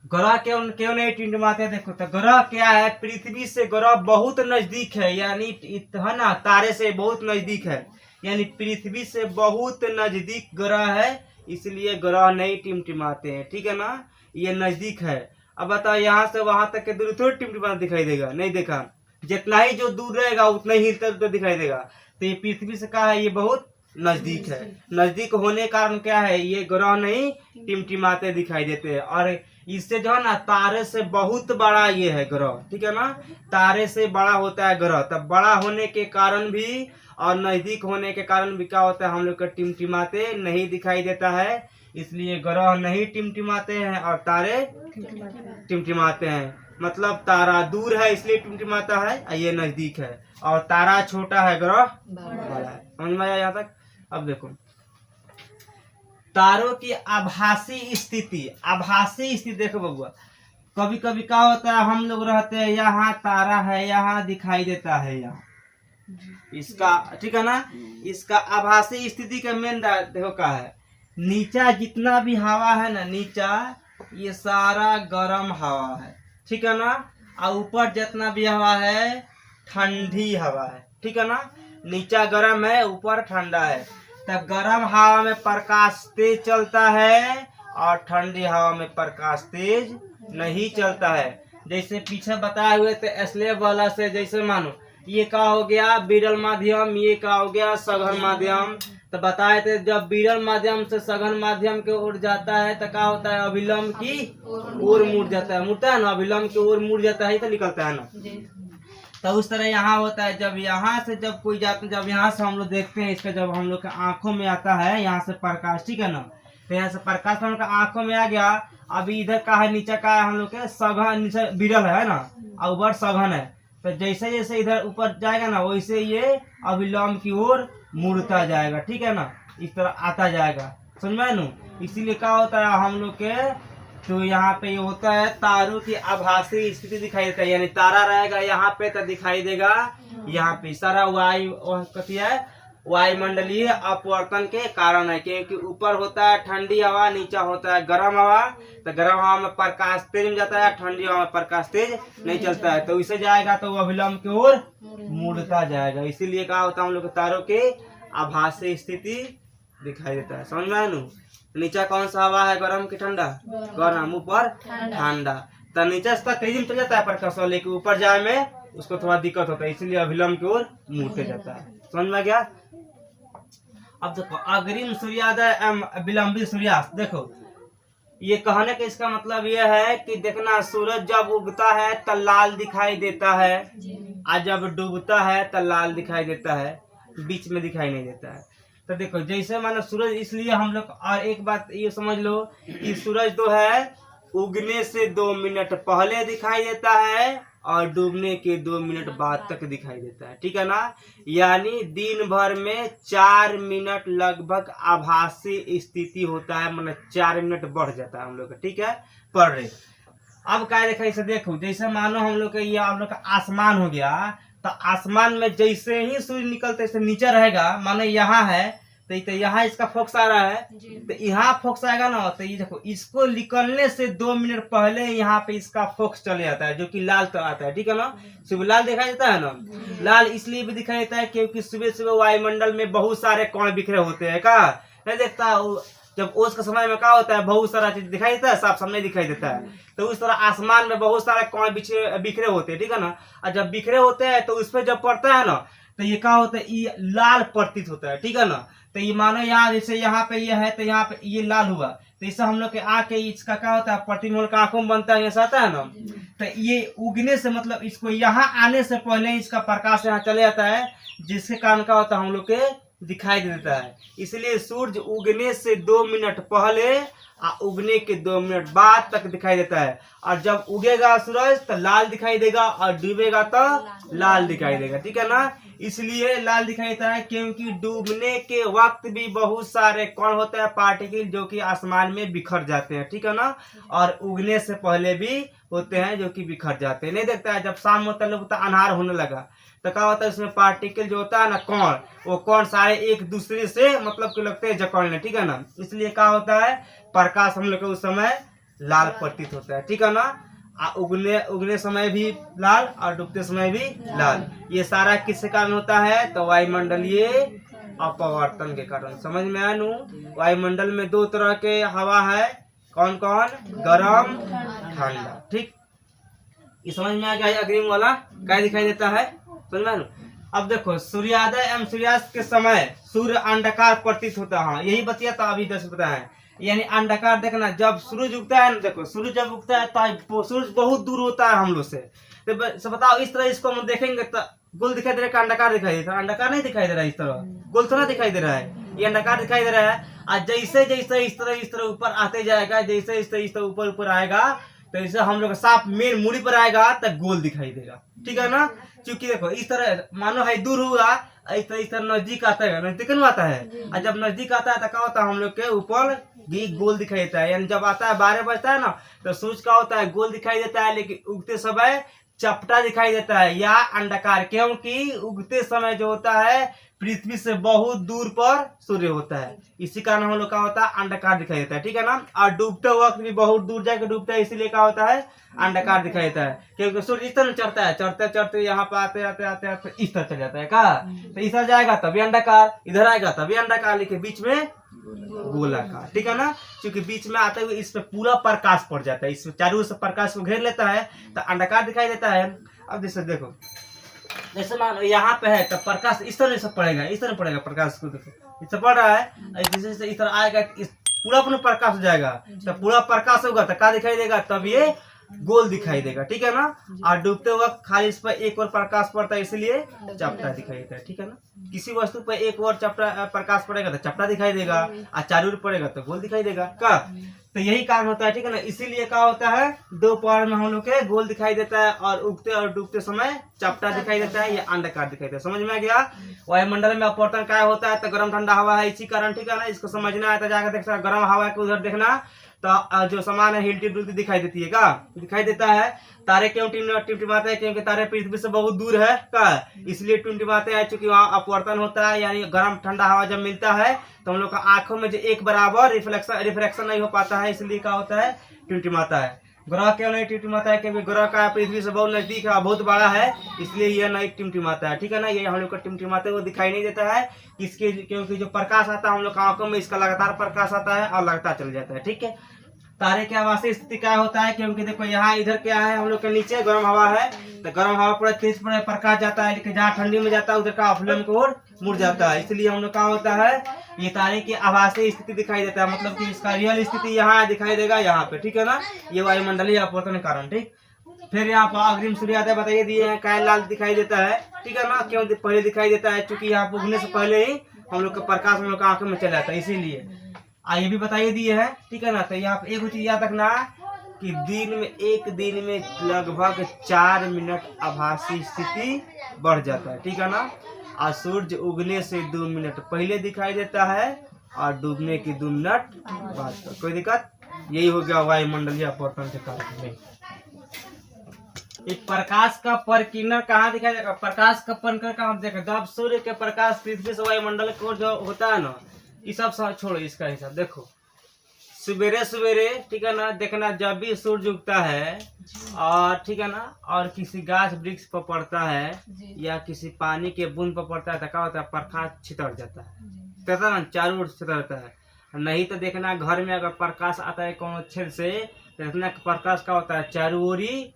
ग्रह क्यों नहीं टिमटिमाते, देखो तो ग्रह क्या है, पृथ्वी से ग्रह बहुत नजदीक है, यानी है ना, तारे से बहुत नजदीक है, यानी पृथ्वी से बहुत नजदीक ग्रह है, इसलिए ग्रह नहीं टिमटिमाते हैं, ठीक है ना, ये नजदीक है। अब बताओ यहाँ से वहां तक के दूरी थोड़ी टिमटिमाना दिखाई देगा, नहीं देखा, जितना ही जो दूर रहेगा उतना ही हिलता जुलता दिखाई देगा। तो ये पृथ्वी से क्या है, ये बहुत नजदीक है, नजदीक होने कारण क्या है, ये ग्रह नहीं टिमटिमाते दिखाई देते हैं। और इससे जो है ना तारे से बहुत बड़ा ये है ग्रह, ठीक है ना, तारे से बड़ा होता है ग्रह, तब बड़ा होने के कारण भी और नजदीक होने के कारण भी क्या होता है, हम लोग का टिमटिमाते नहीं दिखाई देता है, इसलिए ग्रह नहीं टिमटिमाते हैं और तारे टिमटिमाते हैं। मतलब तारा दूर है इसलिए टिमटिमाता है, ये नजदीक है, और तारा छोटा है ग्रह बड़ा है। समझ में आया यहाँ तक? अब देखो तारों की आभासी स्थिति देखो बबुआ, कभी कभी क्या होता है, हम लोग रहते हैं यहाँ, तारा है यहाँ दिखाई देता है यहाँ, इसका ठीक है ना, इसका आभासी स्थिति का मेन देखो क्या है, नीचा जितना भी हवा है ना, नीचा ये सारा गर्म हवा है, ठीक है ना, और ऊपर जितना भी हवा है ठंडी हवा है, ठीक है ना, नीचा गर्म है ऊपर ठंडा है। तब गर्म हवा में प्रकाश तेज चलता है और ठंडी हवा में प्रकाश तेज नहीं चलता है। जैसे पीछे बताए हुए थे स्लेब वाला से, जैसे मानो ये क्या हो गया विरल माध्यम, ये क्या हो गया सघन माध्यम। तो बताए थे जब विरल माध्यम से सघन माध्यम के ओर जाता है तो क्या होता है, अभिलंब की ओर मुड़ जाता है, मुड़ता है ना, अभिलंब की ओर मुड़ जाता है तो निकलता है ना। तो उस तरह यहाँ होता है, जब यहाँ से जब कोई जाता, जब यहाँ से हम लोग देखते हैं इसका, जब हम लोग के आंखों में आता है यहाँ से प्रकाश, ठीक है ना, तो यहाँ से प्रकाश हम लोग के आंखों में आ गया। अभी इधर का है, नीचे का है, हम लोग के सघन, नीचे विरल है ना और ऊपर सघन है। तो जैसे जैसे इधर ऊपर जाएगा ना वैसे ये अभिलंब की ओर मुड़ता जाएगा, ठीक है ना, इस तरह आता जाएगा, समझ में नू। इसीलिए क्या होता है हम लोग के, तो यहाँ पे ये होता है तारों की आभासी स्थिति दिखाई देता है, यानी तारा रहेगा यहाँ पे तो दिखाई देगा यहाँ पे, सारा कथी है वायुमंडलीय अपवर्तन के कारण है, क्योंकि ऊपर होता है ठंडी हवा, नीचा होता है गर्म हवा। तो गर्म हवा में प्रकाश तेज में जाता है, ठंडी हवा में प्रकाश तेज नहीं चलता है, तो इसे जाएगा तो वो अभिलंब की ओर मुड़ता जाएगा। इसीलिए क्या होता है हम लोग तारों के आभासी स्थिति दिखाई देता है, समझ में आया नू। नीचा कौन सा हवा है, गर्म की ठंडा, गर्म, ऊपर ठंडा। तो नीचे से तेजी में चल जाता है प्रकाश, लेकिन ऊपर जाए में उसको थोड़ा दिक्कत होता है, इसलिए अभिलंब की ओर मुड़ते जाता है, समझ में गया। अब देखो अग्रिम सूर्योदय एवं विलंबित सूर्यास्त, देखो ये कहने का इसका मतलब यह है कि देखना सूरज जब उगता है तो लाल दिखाई देता है और जब डूबता है तो लाल दिखाई देता है। बीच में दिखाई नहीं देता है। तो देखो जैसे मानो सूरज, इसलिए हम लोग, और एक बात ये समझ लो कि सूरज तो है उगने से 2 मिनट पहले दिखाई देता है और डूबने के 2 मिनट बाद तक दिखाई देता है, ठीक है ना। यानी दिन भर में 4 मिनट लगभग आभासी स्थिति होता है, मतलब 4 मिनट बढ़ जाता है हम लोग का, ठीक है, पढ़ रहे। अब क्या देखा, इसे देखो जैसे मानो हम लोग का ये हम लोग का आसमान हो गया, तो आसमान में जैसे ही सूर्य निकलते से नीचे रहेगा, मानो यहाँ है तो यहाँ इसका फोकस आ रहा है, तो यहाँ फोकस आएगा ना, तो ये देखो इसको निकलने से 2 मिनट पहले यहाँ पे इसका फोकस चले जाता है, जो कि लाल तो आता है, ठीक है ना। सुबह लाल दिखाई देता है ना, लाल इसलिए भी दिखाई देता है क्योंकि सुबह सुबह वायुमंडल में बहुत सारे कण बिखरे होते हैं, का नहीं देखता, जब ओस का समय में क्या होता है, बहुत सारा चीज दिखाई देता है, साफ सामने दिखाई देता है। तो उस तरह आसमान में बहुत सारे कण बिखरे होते हैं, ठीक है ना। और जब बिखरे होते हैं तो उस पर जब पड़ता है ना, तो ये क्या होता है, ये लाल प्रतीत होता है, ठीक है ना। तो ये मानो यहाँ जैसे यहाँ पे ये है, तो यहाँ पे ये लाल हुआ, तो इससे हम लोग के आके इसका क्या होता है, प्रतिबिंब का आंखों में बनता है, ऐसा आता है ना। तो ये उगने से मतलब इसको यहाँ आने से पहले इसका प्रकाश यहाँ चले जाता है, जिसके कारण क्या होता है हम लोग के दिखाई देता है। इसलिए सूर्य उगने से 2 मिनट पहले और उगने के 2 मिनट बाद तक दिखाई देता है। और जब उगेगा सूरज तो लाल दिखाई देगा और डूबेगा तो लाल दिखाई देगा, ठीक है ना। इसलिए लाल दिखाई देता है क्योंकि डूबने के वक्त भी बहुत सारे कण होते हैं, पार्टिकल, जो कि आसमान में बिखर जाते हैं, ठीक है ना। और उगने से पहले भी होते हैं जो कि बिखर जाते हैं, नहीं देखता है। जब शाम होता है अंधार होने लगा तो क्या होता है, उसमें पार्टिकल जो होता है ना, कण, वो कण सारे एक दूसरे से मतलब के लगते हैं जकड़ने, ठीक है ना। इसलिए क्या होता है, प्रकाश हम लोग के उस समय लाल प्रतीत होता है, ठीक है ना। उगने समय भी लाल और डूबते समय भी लाल। ये सारा किसके कारण होता है, तो वायुमंडलीय अपवर्तन के कारण। समझ में आया नू। वायुमंडल में 2 तरह के हवा है, कौन कौन, गरम ठंडा, ठीक। ये समझ में आ गया। अग्रिम वाला क्या दिखाई देता है, समझ में आया। अब देखो सूर्योदय एवं सूर्यास्त के समय सूर्य अंडाकार प्रतीत होता है। हाँ, यही बतिया तो अभी 10 पता है, यानी अंडाकार। देखना जब सूरज उगता है ना, देखो सूरज जब उगता है तो सूरज बहुत दूर होता है हम लोग से, तो बताओ इस तरह इसको हम देखेंगे तो गोल दिखाई दे रहा है, अंडाकार दिखाई देता है, अंडाकार नहीं दिखाई दे रहा है, इस तरह गोल थोड़ा दिखाई दे रहा है, ये अंडाकार दिखाई दे रहा है। और जैसे जैसे इस तरह ऊपर आते जाएगा, जैसे इस तरह ऊपर ऊपर आएगा, तो इसे हम लोग साफ मेन मूड़ी पर आएगा तो गोल दिखाई देगा, ठीक है ना। क्योंकि देखो इस तरह मानो है दूर हुआ, इस तरह नजदीक आता है, नजदीक नहीं आता है। और जब नजदीक आता है तो क्या होता है, हम लोग के ऊपर भी गोल दिखाई देता है। यानी जब आता है 12 बजता है ना, तो सूरज का होता है गोल दिखाई देता है, लेकिन उगते समय चपटा दिखाई देता है या अंडाकार, क्योंकि उगते समय जो होता है पृथ्वी से बहुत दूर पर सूर्य होता है, इसी कारण हम लोग का होता है अंडाकार दिखाई देता है, ठीक है ना। और डूबते वक्त भी बहुत दूर जाकर डूबता है, इसीलिए क्या होता है, अंडाकार दिखाई देता है। क्योंकि सूर्य इस तरह चढ़ता है, चढ़ते चढ़ते यहाँ पे आते आते आते आते इस तरह चल जाता है, का तो इधर जाएगा तभी अंडाकार, इधर आएगा तभी अंडाकार, लेकिन बीच में गोलाकार, ठीक है ना। क्योंकि बीच में आते हुए इस पे पूरा प्रकाश पड़ जाता है, इस चारों ओर से प्रकाश को घेर लेता है, तो अंडाकार दिखाई देता है। अब जैसे देखो, जैसे मान यहाँ पे है तो प्रकाश इस तरह से पड़ेगा, इस तरह पड़ेगा प्रकाश को, देखो इससे पड़ रहा है, जैसे इस तरह आएगा पूरा अपना प्रकाश हो जाएगा, तो पूरा प्रकाश होगा तो क्या दिखाई देगा, तब ये गोल दिखाई देगा, ठीक है ना। और डूबते वक्त खाली इस पर एक और प्रकाश पड़ता है, इसलिए चपटा दिखाई देता है, ठीक है ना। किसी वस्तु पर एक और चपटा प्रकाश पड़ेगा तो चपटा दिखाई देगा, और चारों ओर पड़ेगा तो गोल दिखाई देगा, का तो यही कारण होता है, ठीक है ना। इसीलिए क्या होता है, दोपहर में हम लोग के गोल दिखाई देता है और उगते और डूबते समय चपटा दिखाई देता है, या अंडाकार दिखाई देता है। समझ में आ गया। वायुमंडल में अपवर्तन क्या होता है, तो गर्म ठंडा हवा है, इसी कारण, ठीक है ना। इसको समझना है तो जाकर देख सकते, गर्म हवा के उधर देखना तो जो सामान है हिलती डुलती दिखाई देती है, का दिखाई देता है। तारे क्यों टिमटिमाते हैं, क्योंकि तारे पृथ्वी से बहुत दूर है, का इसलिए टिमटिमाते हैं, चूंकि वहाँ अपवर्तन होता है, यानी गर्म ठंडा हवा जब मिलता है तो हम लोग का आंखों में जो एक बराबर रिफ्लेक्शन नहीं हो पाता है, इसलिए क्या होता है, टिमटिमाता है। ग्रह क्यों नहीं टिमटिमाता है, क्योंकि ग्रह का पृथ्वी से बहुत नजदीक है, बहुत बड़ा है, इसलिए यह नहीं टिमटिमाता है, ठीक है ना। ये हम लोग को टिमटिमाते हुए दिखाई नहीं देता है, किसके, क्योंकि जो प्रकाश आता है हम लोग आंखों में, इसका लगातार प्रकाश आता है और लगातार चल जाता है, ठीक है। तारे के आवासीय स्थिति क्या होता है, क्योंकि देखो यहाँ इधर क्या है, हम लोग के नीचे गर्म हवा है, तो गर्म हवा पर तेज पर प्रकाश जाता है, लेकिन जहाँ ठंडी में जाता है उधर का फ्लेम की ओर मुड़ जाता है, इसलिए हम लोग क्या होता है, ये तारे की आवासीय स्थिति दिखाई देता है, मतलब कि इसका रियल स्थिति यहाँ दिखाई देगा यहाँ पे, ठीक है ना। ये वायुमंडलीय अपवर्तन के कारण, ठीक। फिर यहाँ पर अग्रिम सूर्योदय बताइए दिए हैं, क्या लाल दिखाई देता है, ठीक है ना, क्यों पहले दिखाई देता है, क्योंकि यहाँ पर उगने से पहले ही हम लोग का प्रकाश हम लोग का आंखों में चला जाता है, इसीलिए। ये भी बताइए दिए हैं, ठीक है ना। तो यहाँ पे एक चीज याद रखना कि एक दिन में लगभग 4 मिनट आभासी स्थिति बढ़ जाता है, ठीक है ना। और सूर्य उगने से 2 मिनट पहले दिखाई देता है और डूबने की 2 मिनट बाद। कोई दिक्कत? यही हो गया वायुमंडलीय अपवर्तन के कारण में। एक प्रकाश का परिकिरण कहाँ दिखाई देगा? प्रकाश का परिकिरण कहाँ देखा? जब सूर्य के प्रकाश पृथ्वी से वायुमंडल को जो होता है ना, ये सब छोड़ो, इसका हिसाब देखो। सवेरे सवेरे, ठीक है ना, देखना जब भी सूर्य उगता है और ठीक है ना, और किसी गाछ वृक्ष पर पड़ता है या किसी पानी के बूंद पर पड़ता है तो क्या होता है? प्रकाश छितर जाता है ना, चारों ओर छितर जाता है। नहीं तो देखना घर में अगर प्रकाश आता है कोनो छेद से तो इतना प्रकाश क्या होता है? चारों ओर ही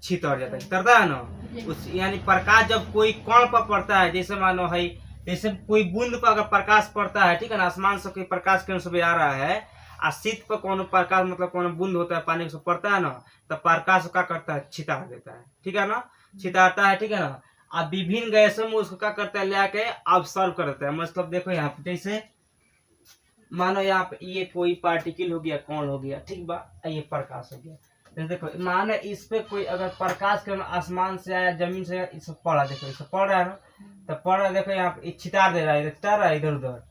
छितर जाता है, छितरता है ना। उस यानी प्रकाश जब कोई कण पर पड़ता है, जैसे मानो है, जैसे कोई बूंद पर अगर प्रकाश पड़ता है, ठीक है ना, आसमान से कोई प्रकाश किरण सुबह आ रहा है, और शीत पर कौन प्रकाश मतलब कौन बूंद होता है पानी से पड़ता है ना, तो प्रकाश क्या करता है? छितार देता है, ठीक है ना, छितारता है, ठीक है ना। अब विभिन्न गैसों में उसको क्या करता है? लेके ऑब्जर्व कर देता है। मतलब देखो यहाँ पे, जैसे मानो यहाँ पे ये कोई पार्टिकल हो गया, कौन हो गया, ठीक बा, ये प्रकाश हो गया। तो देखो मानो इस पे कोई अगर प्रकाश किरण आसमान से आया, जमीन से आया, इस पड़ा, देखो इस पड़ रहा है ना, तो पड़ रहा है, देखो यहाँ पे छितार दे रहा है, छितार रहा है इधर उधर,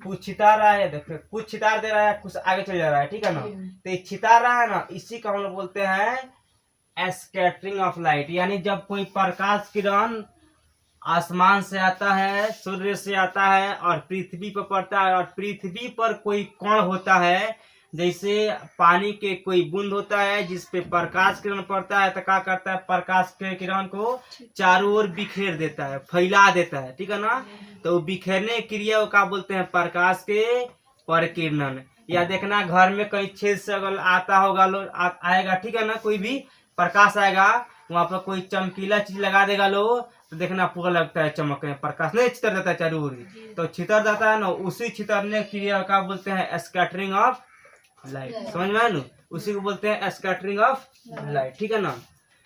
कुछ छितार रहा है, देखो कुछ छितार दे रहा है, कुछ आगे चल जा रहा है, ठीक है ना। तो ये छितार रहा है ना, इसी का हम लोग बोलते हैं स्कैटरिंग ऑफ लाइट। यानी जब कोई प्रकाश किरण आसमान से आता है, सूर्य से आता है और पृथ्वी पर पड़ता है, और पृथ्वी पर कोई कण होता है, जैसे पानी के कोई बूंद होता है जिसपे प्रकाश किरण पड़ता है, तो क्या करता है? प्रकाश के किरण को चारों ओर बिखेर देता है, फैला देता है, ठीक है ना। तो बिखेरने की क्रिया को क्या बोलते हैं? प्रकाश के परिकिरण। या देखना घर में कहीं छेद से अगर आता होगा आएगा, ठीक है ना, कोई भी प्रकाश आएगा, वहां पर कोई चमकीला चीज लगा देगा लोग, तो देखना पूरा लगता है चमकने, प्रकाश नहीं छितर जाता है चारों ओर, तो छितर जाता है ना, उसी छितरने की क्रिया का बोलते हैं स्कैटरिंग ऑफ लाइट। समझ में आया ना? उसी को बोलते हैं स्कैटरिंग ऑफ लाइट, ठीक है ना।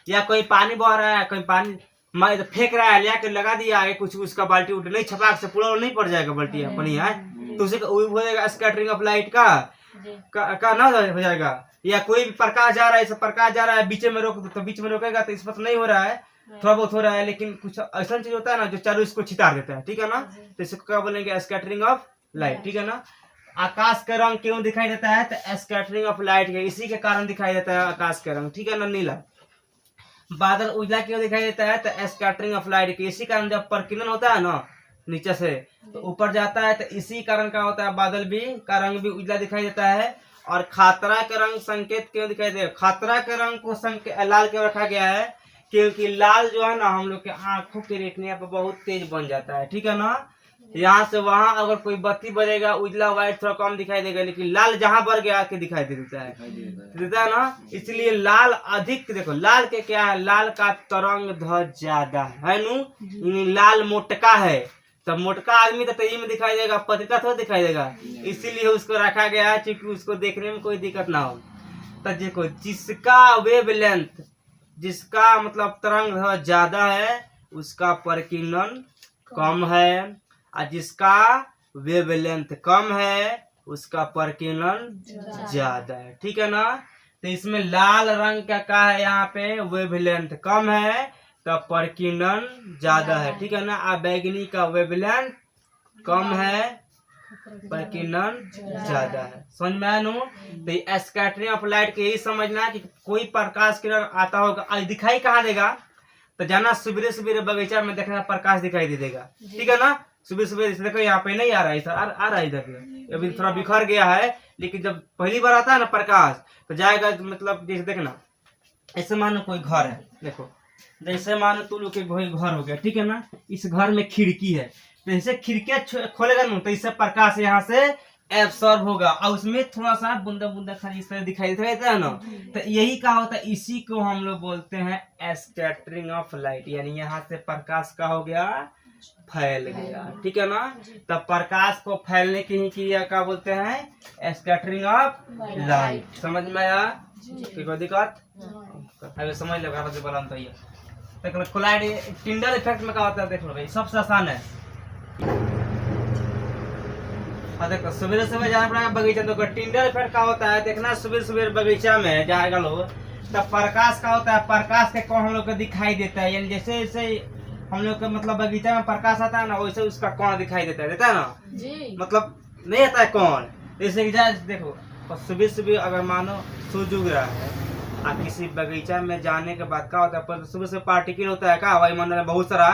या कोई पानी बह रहा है, कोई पानी तो फेंक रहा है, लिया के लगा दिया आगे, कुछ उसका बाल्टी उठ नहीं, छपाक से पूरा नहीं पड़ जाएगा बाल्टी अपनी है, तो उसी हो जाएगा स्कैटरिंग ऑफ लाइट का ना हो जाएगा। या कोई भी प्रकाश जा रहा है, प्रकाश जा रहा है, बीच में रोक दो, तो बीच में रोकेगा तो इस पर तो नहीं हो रहा है, थोड़ा बहुत हो रहा है, लेकिन कुछ ऐसा चीज होता है ना जो चारों इसको छितार देता है, ठीक है ना। तो इसको क्या बोलेंगे? स्कैटरिंग ऑफ लाइट, ठीक है ना। आकाश का रंग क्यों दिखाई देता है? तो स्कैटरिंग ऑफ लाइट के इसी के कारण दिखाई देता है आकाश का रंग, ठीक है ना, नीला। बादल उजला क्यों दिखाई देता है? तो स्कैटरिंग ऑफ लाइट के इसी कारण, जब प्रकिरण होता है ना नीचे से तो ऊपर जाता है, तो इसी कारण का होता है बादल भी का रंग भी उजला दिखाई देता है। और खातरा के रंग संकेत क्यों दिखाई दे? खातरा के रंग को लाल क्यों रखा गया है? क्योंकि लाल जो है ना हम लोग के आंखों के रेटिना पर बहुत तेज बन जाता है, ठीक है ना। यहाँ से वहां अगर कोई बत्ती बजेगा, उजला व्हाइट थोड़ा कम दिखाई देगा, लेकिन लाल जहां बढ़ गया के दिखाई देता है ना। इसलिए लाल अधिक, देखो लाल के क्या है? लाल का तरंग ध्वज ज्यादा है नु, लाल मोटका है, तो मोटका आदमी तो तेजी में दिखाई देगा, पतला थोड़ा दिखाई देगा, इसीलिए उसको रखा गया है क्योंकि उसको देखने में कोई दिक्कत ना हो। तो देखो जिसका वेवलेंथ, जिसका मतलब तरंग ध्वज ज्यादा है उसका परिकिरण कम है, और जिसका वेवलेंथ कम है उसका परिकिरण ज्यादा है, ठीक है ना। तो इसमें लाल रंग का क्या है? यहाँ पे वेवलेंथ कम है तो परिकिरण ज्यादा है, ठीक है ना। और बैगनी का वेवलेंथ कम है, परिकिरण ज्यादा है। समझ में आया नो? तो स्कैटरिंग ऑफ लाइट के यही समझना है कि कोई प्रकाश किरण आता होगा, दिखाई कहाँ देगा? तो जाना सवेरे सवेरे बगीचा में देखना प्रकाश दिखाई दे देगा, ठीक है ना। सुबह सुबह देखो यहाँ पे नहीं आ रहा है सर, आ रहा है इधर, अभी थोड़ा बिखर गया है, लेकिन जब पहली बार आता है ना प्रकाश तो जाएगा, मतलब जैसे देखना ऐसे मानो कोई घर है, देखो जैसे मानो तुम लोग के घर हो गया, ठीक है ना। इस घर में खिड़की है, तो जैसे खिड़कियां खोलेगा ना तो इससे प्रकाश यहाँ से एब्सॉर्ब होगा और उसमें थोड़ा सा बूंदा बूंदा खाली इस तरह दिखाई देता है ना। तो यही क्या होता है? इसी को हम लोग बोलते हैं स्कैटरिंग ऑफ लाइट। यानी यहाँ से प्रकाश का हो गया फैल गया, ठीक है ना। तब प्रकाश को फैलने की ही क्रिया का बोलते हैं स्कैटरिंग ऑफ लाइट। समझ में आया? कोई दिक्कत? अभी समझ लो बराबर से बोला तो ये देख लो कोलाइड टिंडल इफेक्ट में क्या होता है देख लो भाई सबसे आसान है। हाँ देखो सवेरे सवेरे जाना पड़ेगा बगीचा तो टिंडल इफेक्ट क्या होता है देखना सवेरे सवेरे बगीचा में जाएगा लोग तब प्रकाश का होता है प्रकाश के कौन हम लोग को दिखाई देता है यानी जैसे जैसे हम लोग का मतलब बगीचा में प्रकाश आता है ना वैसे उसका कौन दिखाई देता है ना जी। मतलब नहीं आता है कौन जैसे देखो सुबह सुबह अगर मानो सूरज उग रहा है आप किसी बगीचा में जाने के बाद क्या होता है पर सुबह से पार्टिकल होता है क्या वायुमंडल में बहुत सारा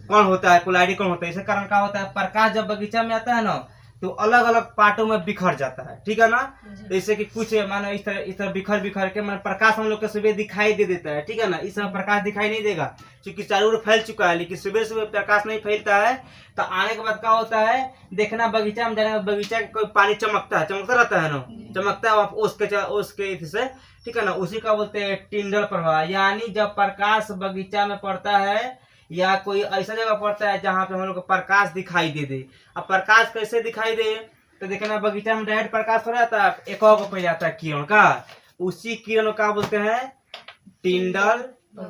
कौन होता है कोलाइड कौन होता है इसी कारण क्या होता है प्रकाश जब बगीचा में आता है ना तो अलग अलग पार्टों में बिखर जाता है ठीक है ना जैसे कि कुछ मानो इस तरह बिखर बिखर के मतलब प्रकाश हम लोग को सुबह दिखाई दे देता है ठीक है ना इस समय प्रकाश दिखाई नहीं देगा क्योंकि चारों ओर फैल चुका है लेकिन सुबह सुबह प्रकाश नहीं फैलता है तो आने के बाद क्या होता है देखना बगीचा में जाने बगीचा का कोई पानी चमकता रहता है ना चमकता है उसके से ठीक है ना उसी का बोलते हैं टिंडल प्रवाह यानी जब प्रकाश बगीचा में पड़ता है या कोई ऐसा जगह पड़ता है जहाँ पे हम लोग को प्रकाश दिखाई दे अब प्रकाश कैसे दिखाई दे तो देखना बगीचा में डायरेक्ट प्रकाश हो जाता है एक और पे जाता है किरण का उसी किरण का बोलते हैं टिंडल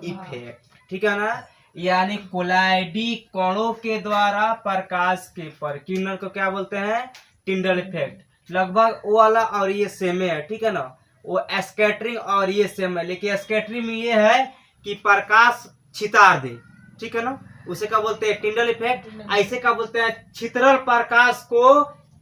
इफेक्ट ठीक है ना यानी कोलाइडी कणों के द्वारा प्रकाश के किरण को क्या बोलते हैं टिंडल इफेक्ट लगभग वो वाला और ये सेम है ठीक है ना वो स्कैटरिंग और ये सेम है लेकिन स्कैटरिंग में ये है कि प्रकाश छितार दे ठीक है ना उसे क्या बोलते हैं टिंडल इफेक्ट ऐसे क्या बोलते हैं छितरल प्रकाश को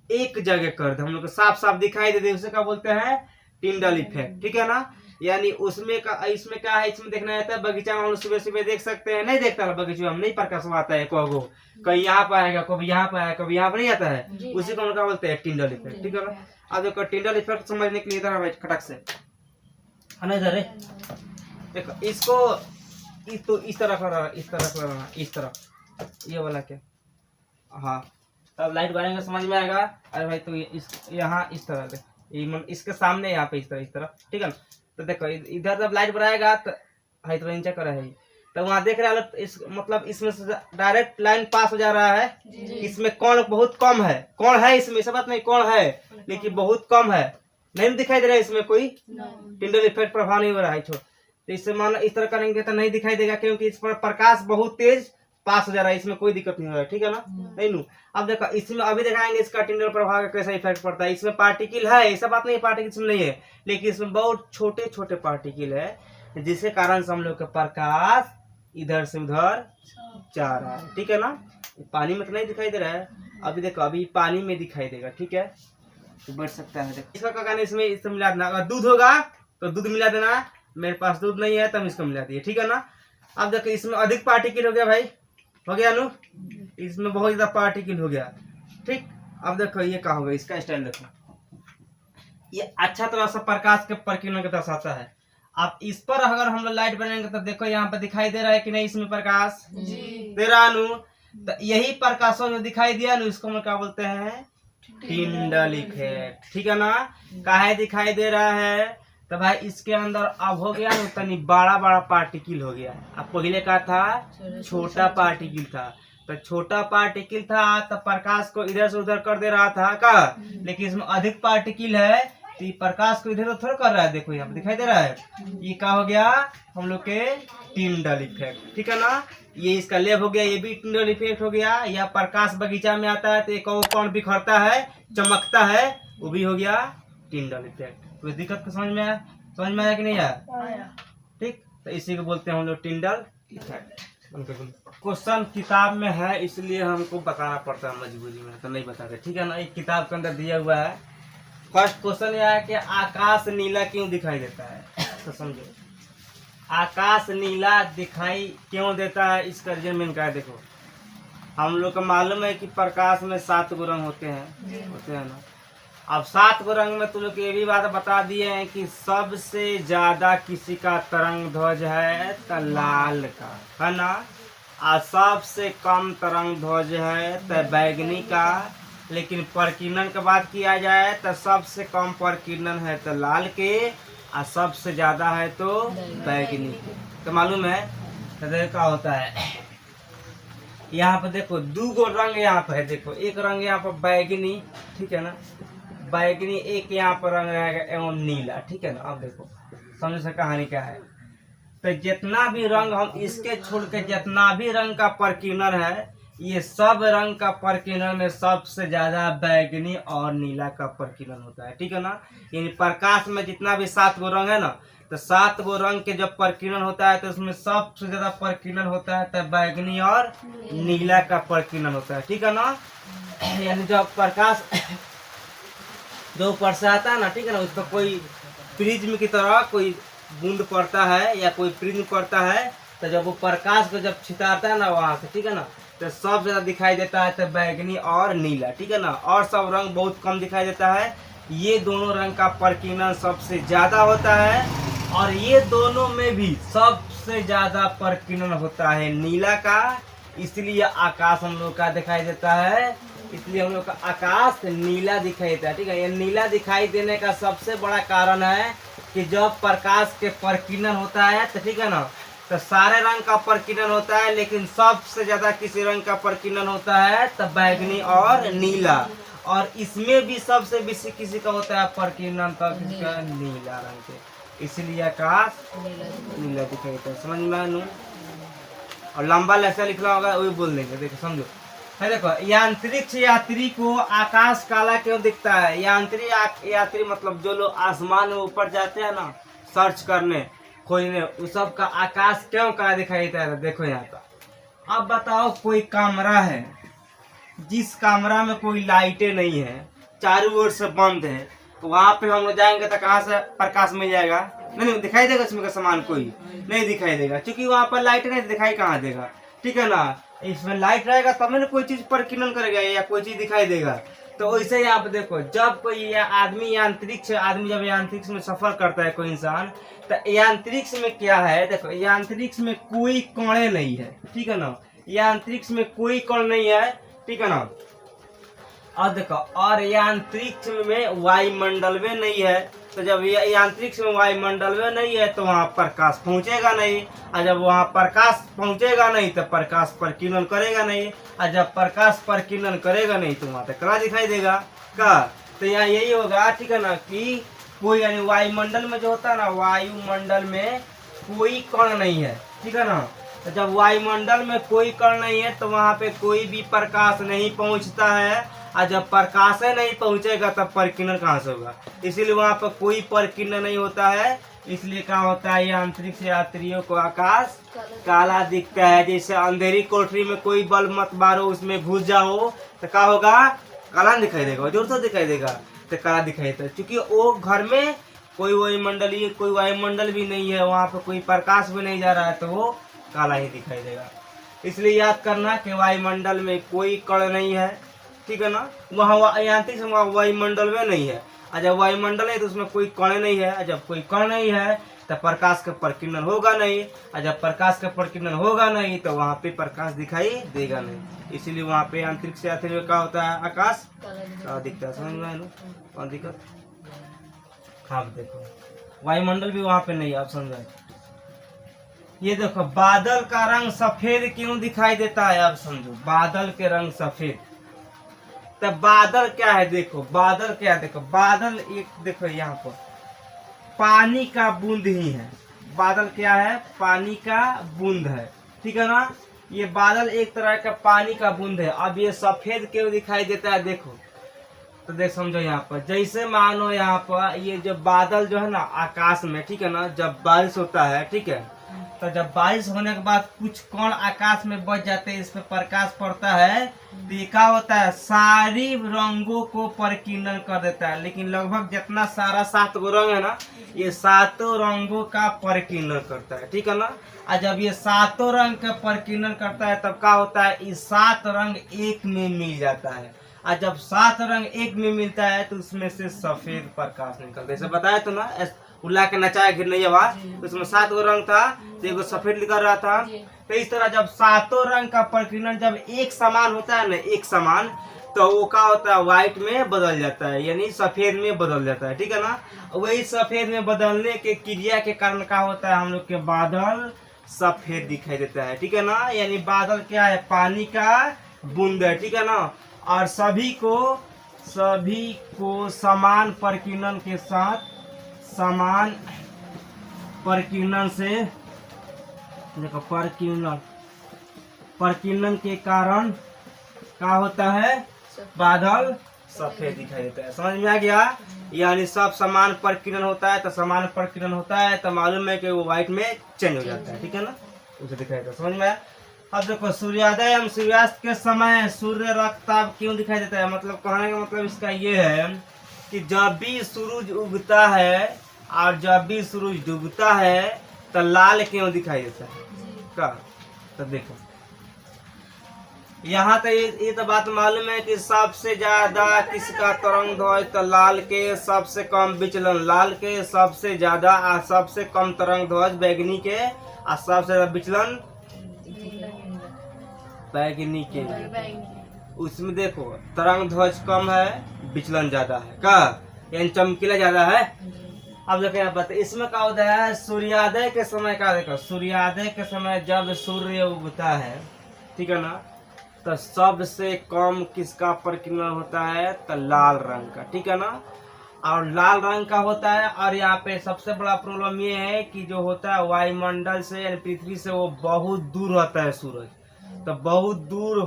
एक जगह कर दे हम लोग को साफ साफ दिखाई दे उसे क्या बोलते हैं टिंडल इफेक्ट ठीक है ना यानी उसमें इसमें क्या है इसमें देखना रहता है बगीचा में हम लोग सुबह सुबह देख सकते हैं नहीं देखता बगीचा में नहीं प्रकाश आता है को कहीं यहाँ पर आएगा कभी यहाँ पर आएगा कभी यहाँ पर नहीं आता है उसी को हम क्या बोलते हैं टिंडल इफेक्ट ठीक है ना अब देखो टिंडल इफेक्ट समझने के लिए इधर खटक से है ना इधर देखो इसको तो इस तरह ये वाला क्या हाँ तब लाइट बारेंगे समझ में आएगा अरे भाई तो यहाँ इस तरह इसके सामने यहाँ पे इस तरह ठीक है ना तो देखो इधर जब लाइट बढ़ाएगा तो हाई तो नीचे कर है तो वहाँ देख रहे हैं इस मतलब इसमें से डायरेक्ट लाइन पास हो जा रहा है इसमें कौन बहुत कम है कौन है इसमें सब बात नहीं कौन है लेकिन बहुत कम है नहीं दिखाई दे रहा है इसमें कोई टिंडल इफेक्ट प्रभाव नहीं हो रहा है छोड़ तो इससे मान इस तरह करेंगे तो नहीं दिखाई देगा क्योंकि इस पर प्रकाश बहुत तेज पास हो जा रहा है इसमें कोई दिक्कत नहीं हो रहा है ठीक है ना नहीं नू अब देखो इसमें अभी दिखाएंगे इसका टिंडल प्रभाव का कैसा इफेक्ट पड़ता है इसमें पार्टिकल है ऐसा बात नहीं पार्टिकल इसमें नहीं है लेकिन इसमें बहुत छोटे छोटे पार्टिकल है जिसके कारण से हम लोग का प्रकाश इधर से उधर जा रहा है ठीक है ना पानी में तो नहीं दिखाई दे रहा है अभी देखो अभी पानी में दिखाई देगा ठीक है तो बढ़ सकता है देखो इसका क्या इसमें मिला देना अगर दूध होगा तो दूध मिला देना मेरे पास दूध नहीं है तब इसको मिला दिए ठीक है ना अब देखो इसमें अधिक पार्टिकल हो गया भाई हो गया नु इसमें बहुत ज्यादा पार्टिकल हो गया ठीक अब देखो ये क्या होगा इसका स्टाइल देखो ये अच्छा तरह से प्रकाश के प्रकीर्णन के दर्शाता है आप इस पर अगर हम लोग लाइट बनाएंगे तो देखो यहाँ पे दिखाई दे रहा है कि नहीं इसमें प्रकाश दे रहा नु तो यही प्रकाशों में दिखाई दिया नु इसको हम क्या बोलते हैं टिंडल इफेक्ट ठीक है ना काहे दिखाई दे रहा है तो भाई इसके अंदर अब हो गया ना तनी बड़ा बड़ा पार्टिकल हो गया अब पहले का था छोटा पार्टिकल था तो छोटा पार्टिकल था तो प्रकाश को इधर से उधर कर दे रहा था का लेकिन इसमें अधिक पार्टिकल है तो ये प्रकाश को इधर उधर कर रहा है देखो यहाँ पे दिखाई दे रहा है ये क्या हो गया हम लोग के टिंडल इफेक्ट ठीक है ना ये इसका लेब हो गया ये भी टिंडल इफेक्ट हो गया या प्रकाश बगीचा में आता है तो एक और कौन बिखरता है चमकता है वो भी हो गया टिंडल इफेक्ट कोई दिक्कत को समझ में आया कि नहीं आया ठीक तो इसी को बोलते हैं हम लोग टिंडल इफेक्ट क्वेश्चन किताब में है इसलिए हमको बताना पड़ता है मजबूरी में तो नहीं बताते ठीक है ना एक किताब के अंदर दिया हुआ है फर्स्ट क्वेश्चन यह है कि आकाश नीला क्यों दिखाई देता है तो समझो आकाश नीला दिखाई क्यों देता है इसका रीजन में क्या है देखो हम लोग को मालूम है कि प्रकाश में 7 गो रंग होते हैं ना अब 7 गो रंग में तुम लोग ये भी बात बता दिए हैं कि सबसे ज्यादा किसी का तरंग ध्वज है तो लाल का है ना और सबसे कम तरंग ध्वज है तो बैगनी का लेकिन प्रकीर्णन की बात किया जाए तो सबसे कम प्रकीर्णन है तो लाल के और सबसे ज्यादा है तो बैगनी के तो मालूम है तो क्या होता है यहाँ पे देखो 2 गो रंग यहाँ पे है देखो एक रंग यहाँ पर बैगनी ठीक है ना बैगनी एक यहाँ पर रंग रहेगा एवं नीला ठीक है ना अब देखो समझ से कहानी क्या है तो जितना भी रंग हम इसके छोड़ के जितना भी रंग का प्रकीर्णन है, ये सब रंग का प्रकीर्णन में सबसे ज्यादा बैगनी और नीला का प्रकीर्णन होता है, ठीक है ना। यानी प्रकाश में जितना भी 7 गो रंग है ना, तो 7 गो रंग के जब प्रकीर्णन होता है तो उसमें सबसे ज्यादा प्रकीर्णन होता है तो बैगनी और नीला का प्रकीर्णन होता है, ठीक है ना। यानी जब प्रकाश जो ऊपर से आता है ना, ठीक है ना, उसका कोई प्रिज्म की तरह कोई बूंद पड़ता है या कोई प्रिज्म पड़ता है, तो जब वो प्रकाश को जब छितारता है ना वहां से, ठीक है ना, तो सब ज्यादा दिखाई देता है तो बैगनी और नीला, ठीक है ना। और सब रंग बहुत कम दिखाई देता है। ये दोनों रंग का प्रकीर्णन सबसे ज्यादा होता है और ये दोनों में भी सबसे ज्यादा प्रकीर्णन होता है नीला का। इसलिए आकाश हम लोग का दिखाई देता है, इसलिए हम लोग का आकाश नीला दिखाई देता है, ठीक है। ये नीला दिखाई देने का सबसे बड़ा कारण है कि जब प्रकाश के प्रकीर्णन होता है तो, ठीक है ना, तो सारे रंग का प्रकीर्णन होता है, लेकिन सबसे ज्यादा किसी रंग का प्रकीर्णन होता है तो बैगनी और नीला। और इसमें भी सबसे बेसी किसी का होता है प्रकीर्णन तो किसका, नीला रंग के। इसलिए आकाश नीला दिखाई देता है, समझ में आनू। और लंबा लैसा लिखना होगा वही बोल देंगे, देखो समझो है। देखो यांत्रिक यात्री को आकाश काला क्यों दिखता है। यांत्रिक यात्री मतलब जो लोग आसमान में ऊपर जाते हैं ना सर्च करने खोजने, उस सब का आकाश क्यों काला दिखाई देता है। देखो यहाँ का, अब बताओ कोई कमरा है जिस कमरा में कोई लाइटें नहीं है, चारों ओर से बंद है, तो वहां पे हम लोग जाएंगे तो कहाँ से प्रकाश मिल जाएगा। नहीं दिखाई देगा उसमें का सामान कोई नहीं दिखाई देगा, क्योंकि वहां पर लाइट नहीं दिखाई कहाँ देगा, ठीक है ना। इसमें लाइट रहेगा तब ना कोई चीज प्रकीर्णन करेगा या कोई चीज दिखाई देगा। तो वैसे ही आप देखो, जब कोई आदमी आदमी जब यांत्रिक्ष में सफर करता है कोई इंसान, तो यांत्रिक्ष में क्या है, देखो यांत्रिक्ष में कोई कणे नहीं है, ठीक है ना। यांत्रिक्ष में कोई कण नहीं है, ठीक है ना। और देखो, और यांत्रिक्ष में वायुमंडल में नहीं है, तो जब यांत्रिक्ष में वायुमंडल में नहीं है तो वहां प्रकाश पहुंचेगा नहीं, और जब वहां प्रकाश पहुंचेगा नहीं तो प्रकाश प्रकीर्णन करेगा नहीं, और जब प्रकाश प्रकीर्णन करेगा नहीं तो वहां तक कला दिखाई देगा का। तो यहाँ यही होगा, ठीक है ना, कि कोई यानी वायुमंडल में जो होता है ना, वायुमंडल में कोई कण नहीं है, ठीक है ना। तो जब वायुमंडल में कोई कण नहीं है तो वहां पे कोई भी प्रकाश नहीं पहुंचता है, और जब प्रकाश नहीं पहुंचेगा तब प्रकीर्णन कहाँ से होगा। इसीलिए वहां पर कोई प्रकीर्णन नहीं होता है। इसलिए क्या होता है, अंतरिक्ष यात्रियों को आकाश काला दिखता है। जैसे अंधेरी कोठरी में कोई बल्ब मत मारो, उसमें घुस जाओ तो क्या होगा, काला दिखाई देगा, जोर से दिखाई देगा, तो काला दिखाई देता है। क्योंकि वो घर में कोई वायुमंडल भी नहीं है, वहां पर कोई प्रकाश भी नहीं जा रहा है, तो वो काला ही दिखाई देगा। इसलिए याद करना कि वायुमंडल में कोई कण नहीं है, ठीक है ना। वहाँ यांत्रिक वायुमंडल में नहीं है, और जब वायुमंडल है तो उसमें कोई कण नहीं है, और जब कोई कण नहीं है तो प्रकाश का प्रकीर्णन होगा नहीं, और जब प्रकाश का प्रकीर्णन होगा नहीं तो वहाँ पे प्रकाश दिखाई देगा नहीं। इसीलिए वहाँ पे अंतरिक्ष यात्री में क्या होता है, आकाश दिखता है। समझ में कौन दिक्कत। हाँ देखो वायुमंडल भी वहाँ पे नहीं है, आप समझ। ये देखो बादल का रंग सफेद क्यों दिखाई देता है, आप समझो। बादल के रंग सफेद, तो बादल क्या है, देखो बादल क्या है, देखो बादल एक, देखो यहाँ पर पानी का बूंद ही है। बादल क्या है, पानी का बूंद है, ठीक है ना। ये बादल एक तरह का पानी का बूंद है। अब ये सफेद क्यों दिखाई देता है, देखो तो देख समझो यहाँ पर, जैसे मानो यहाँ पर ये जो बादल जो है ना आकाश में, ठीक है ना, जब बारिश होता है, ठीक है, तो जब बारिश होने के बाद कुछ कण आकाश में बच जाते हैं, इस पे प्रकाश पड़ता है, तो ये क्या होता है, सारी रंगों को प्रकीर्णन कर देता है। लेकिन लगभग जितना सारा 7 गो रंग है ना, ये 7 रंगों का प्रकीर्णन करता है, ठीक है ना। और जब ये 7 रंग का प्रकीर्णन करता है तब क्या होता है, ये 7 रंग एक में मिल जाता है, और जब 7 रंग एक में मिलता है तो उसमें से सफेद प्रकाश निकलता है। जैसे बताया तो ना, उल्ला के नचाया घिरने आवाज, उसमें 7 गो रंग था, तो एगो सफेद निकल रहा था। तो इस तरह जब 7 रंग का प्रकीर्णन जब एक समान होता है ना, एक समान, तो वो क्या होता है, व्हाइट में बदल जाता है, यानी सफेद में बदल जाता है, ठीक है ना। वही सफेद में बदलने के क्रिया के कारण क्या होता है, हम लोग के बादल सफेद दिखाई देता है, ठीक है ना। यानी बादल क्या है, पानी का बूंद है, ठीक है ना। और सभी को समान प्रकीर्णन के साथ, समान प्रकीर्णन से देखो परकिरणन के कारण क्या होता है, बादल सफेद दिखाई देता है। समझ में आ गया? यानी सब समान परकिरण होता है तो समान परकिरण होता है तो मालूम है कि वो व्हाइट में चेंज हो जाता है, ठीक है ना, उसे दिखाई देता है। समझ में आया? अब देखो सूर्योदय एवं सूर्यास्त के समय सूर्य रक्तताप क्यों दिखाई देता है, मतलब कहने का मतलब इसका ये है कि जब भी सूरज उगता है और जब भी सूरज डूबता है तो लाल क्यों दिखाई देता है का। तो देखो यहाँ तो ये तो बात मालूम है कि सबसे ज्यादा किसका तरंग ध्वज, तो लाल के सबसे कम विचलन लाल के सबसे ज्यादा और सबसे कम तरंग ध्वज बैगनी के और सबसे ज्यादा विचलन बैगनी के। उसमें देखो तरंग ध्वज कम है, विचलन ज्यादा है का, यानी चमकीला ज्यादा है। अब देखो यहाँ पर इसमें क्या होता है, सूर्योदय के समय का देखो, सूर्योदय के समय जब सूर्य उगता है, ठीक है ना, तो सबसे कम किसका प्रकीर्णन होता है, तो लाल रंग का, ठीक है ना, और लाल रंग का होता है। और यहाँ पे सबसे बड़ा प्रॉब्लम ये है कि जो होता है वायुमंडल से यानी पृथ्वी से वो बहुत दूर होता है सूरज, तो बहुत दूर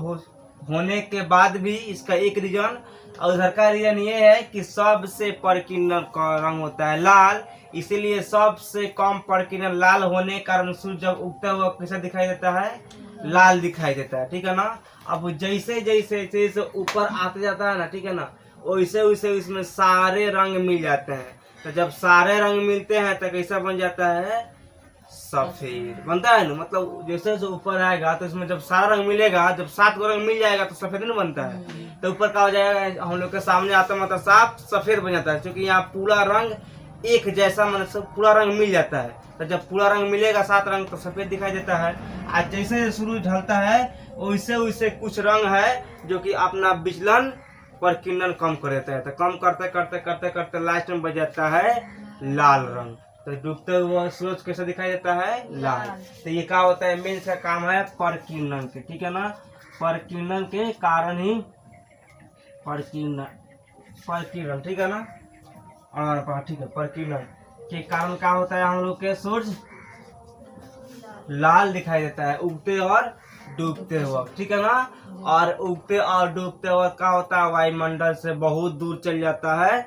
होने के बाद भी इसका एक रीजन, और उधर का रीजन ये है कि सबसे प्रकीर्णन का रंग होता है लाल, इसीलिए सबसे कम प्रकीर्णन लाल होने के कारण सूर्य जब उगता हुआ कैसा दिखाई देता है, लाल दिखाई देता है, ठीक है ना। अब जैसे जैसे जैसे ऊपर आते जाता है ना, ठीक है ना, वैसे वैसे इसमें सारे रंग मिल जाते हैं। तो जब सारे रंग मिलते हैं तो कैसा बन जाता है, सफेद बनता है ना। मतलब जैसे जैसे ऊपर आएगा तो इसमें जब सारा रंग मिलेगा, जब 7 गो रंग मिल जाएगा तो सफेद नहीं बनता है। तो ऊपर क्या हो जाएगा, हम लोग के सामने आता मतलब साफ सफेद बन जाता है, क्योंकि यहाँ पूरा रंग एक जैसा मतलब पूरा रंग मिल जाता है। तो जब पूरा रंग मिलेगा 7 रंग तो सफेद दिखाई देता है। आज जैसे सूरज ढलता है वैसे वैसे कुछ रंग है जो कि अपना विचलन प्रकीर्णन कम कर देता है, तो कम करते करते करते करते लास्ट में बच जाता है लाल रंग। तो डूबते हुए सूरज कैसा दिखाई देता है, लाल। तो ये क्या होता है, मेन इसका काम है प्रकीर्णन के, ठीक है ना, प्रकीर्णन के कारण ही प्रकीर्णन ठीक है ना, और ठीक है प्रकीर्णन के कारण क्या होता है, हम लोग के सूरज लाल दिखाई देता है उगते और डूबते हुआ, ठीक है ना। और उगते और डूबते हुआ क्या होता है, वायुमंडल से बहुत दूर चल जाता है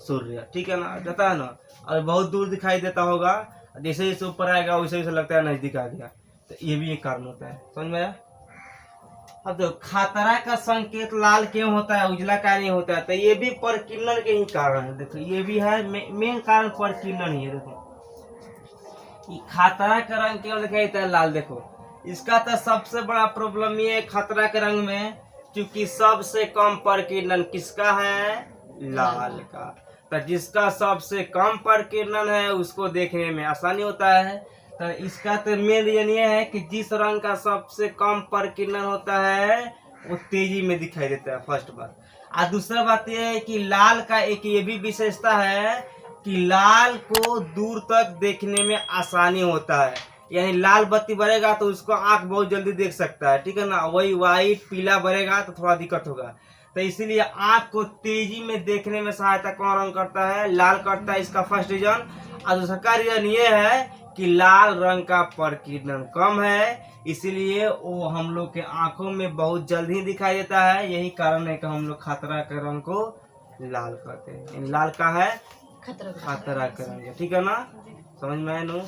सूर्य, ठीक है ना, जाता है ना, और बहुत दूर दिखाई देता होगा। जैसे जैसे ऊपर आएगा वैसे वैसे लगता है नजदीक आ गया। तो ये भी एक कारण होता है, समझ में आया। अब देखो खतरा का संकेत लाल क्यों होता है, उजला क्या नहीं होता है, तो ये भी प्रकीर्णन के ही कारण है। देखो ये भी है मेन कारण प्रकीर्णन ही है। देखो खतरा का रंग क्यों दिखाई देता है लाल, देखो इसका तो सबसे बड़ा प्रॉब्लम ये है खतरा के रंग में, क्योंकि सबसे कम प्रकीर्णन किसका है, लाल का। तो जिसका सबसे कम प्रकीर्णन है उसको देखने में आसानी होता है। तो इसका तो मेन रीजन ये है कि जिस रंग का सबसे कम प्रकीर्णन होता है वो तेजी में दिखाई देता है, फर्स्ट बात। और दूसरा बात यह है कि लाल का एक ये भी विशेषता है कि लाल को दूर तक देखने में आसानी होता है, यानी लाल बत्ती बरेगा तो उसको आंख बहुत जल्दी देख सकता है, ठीक है ना। वही व्हाइट पीला बरेगा तो थोड़ा दिक्कत होगा। तो इसीलिए आंख को तेजी में देखने में सहायता कौन रंग करता है, लाल करता है, इसका फर्स्ट रीजन। और दूसरा रीजन ये है कि लाल रंग का प्रकीर्णन कम है, इसीलिए वो हम लोग के आंखों में बहुत जल्दी दिखाई देता है। यही कारण है कि हम लोग खतरा के रंग को लाल कहते हैं। लाल का है खतरा का रंग, ठीक है ना, समझ में आया नु।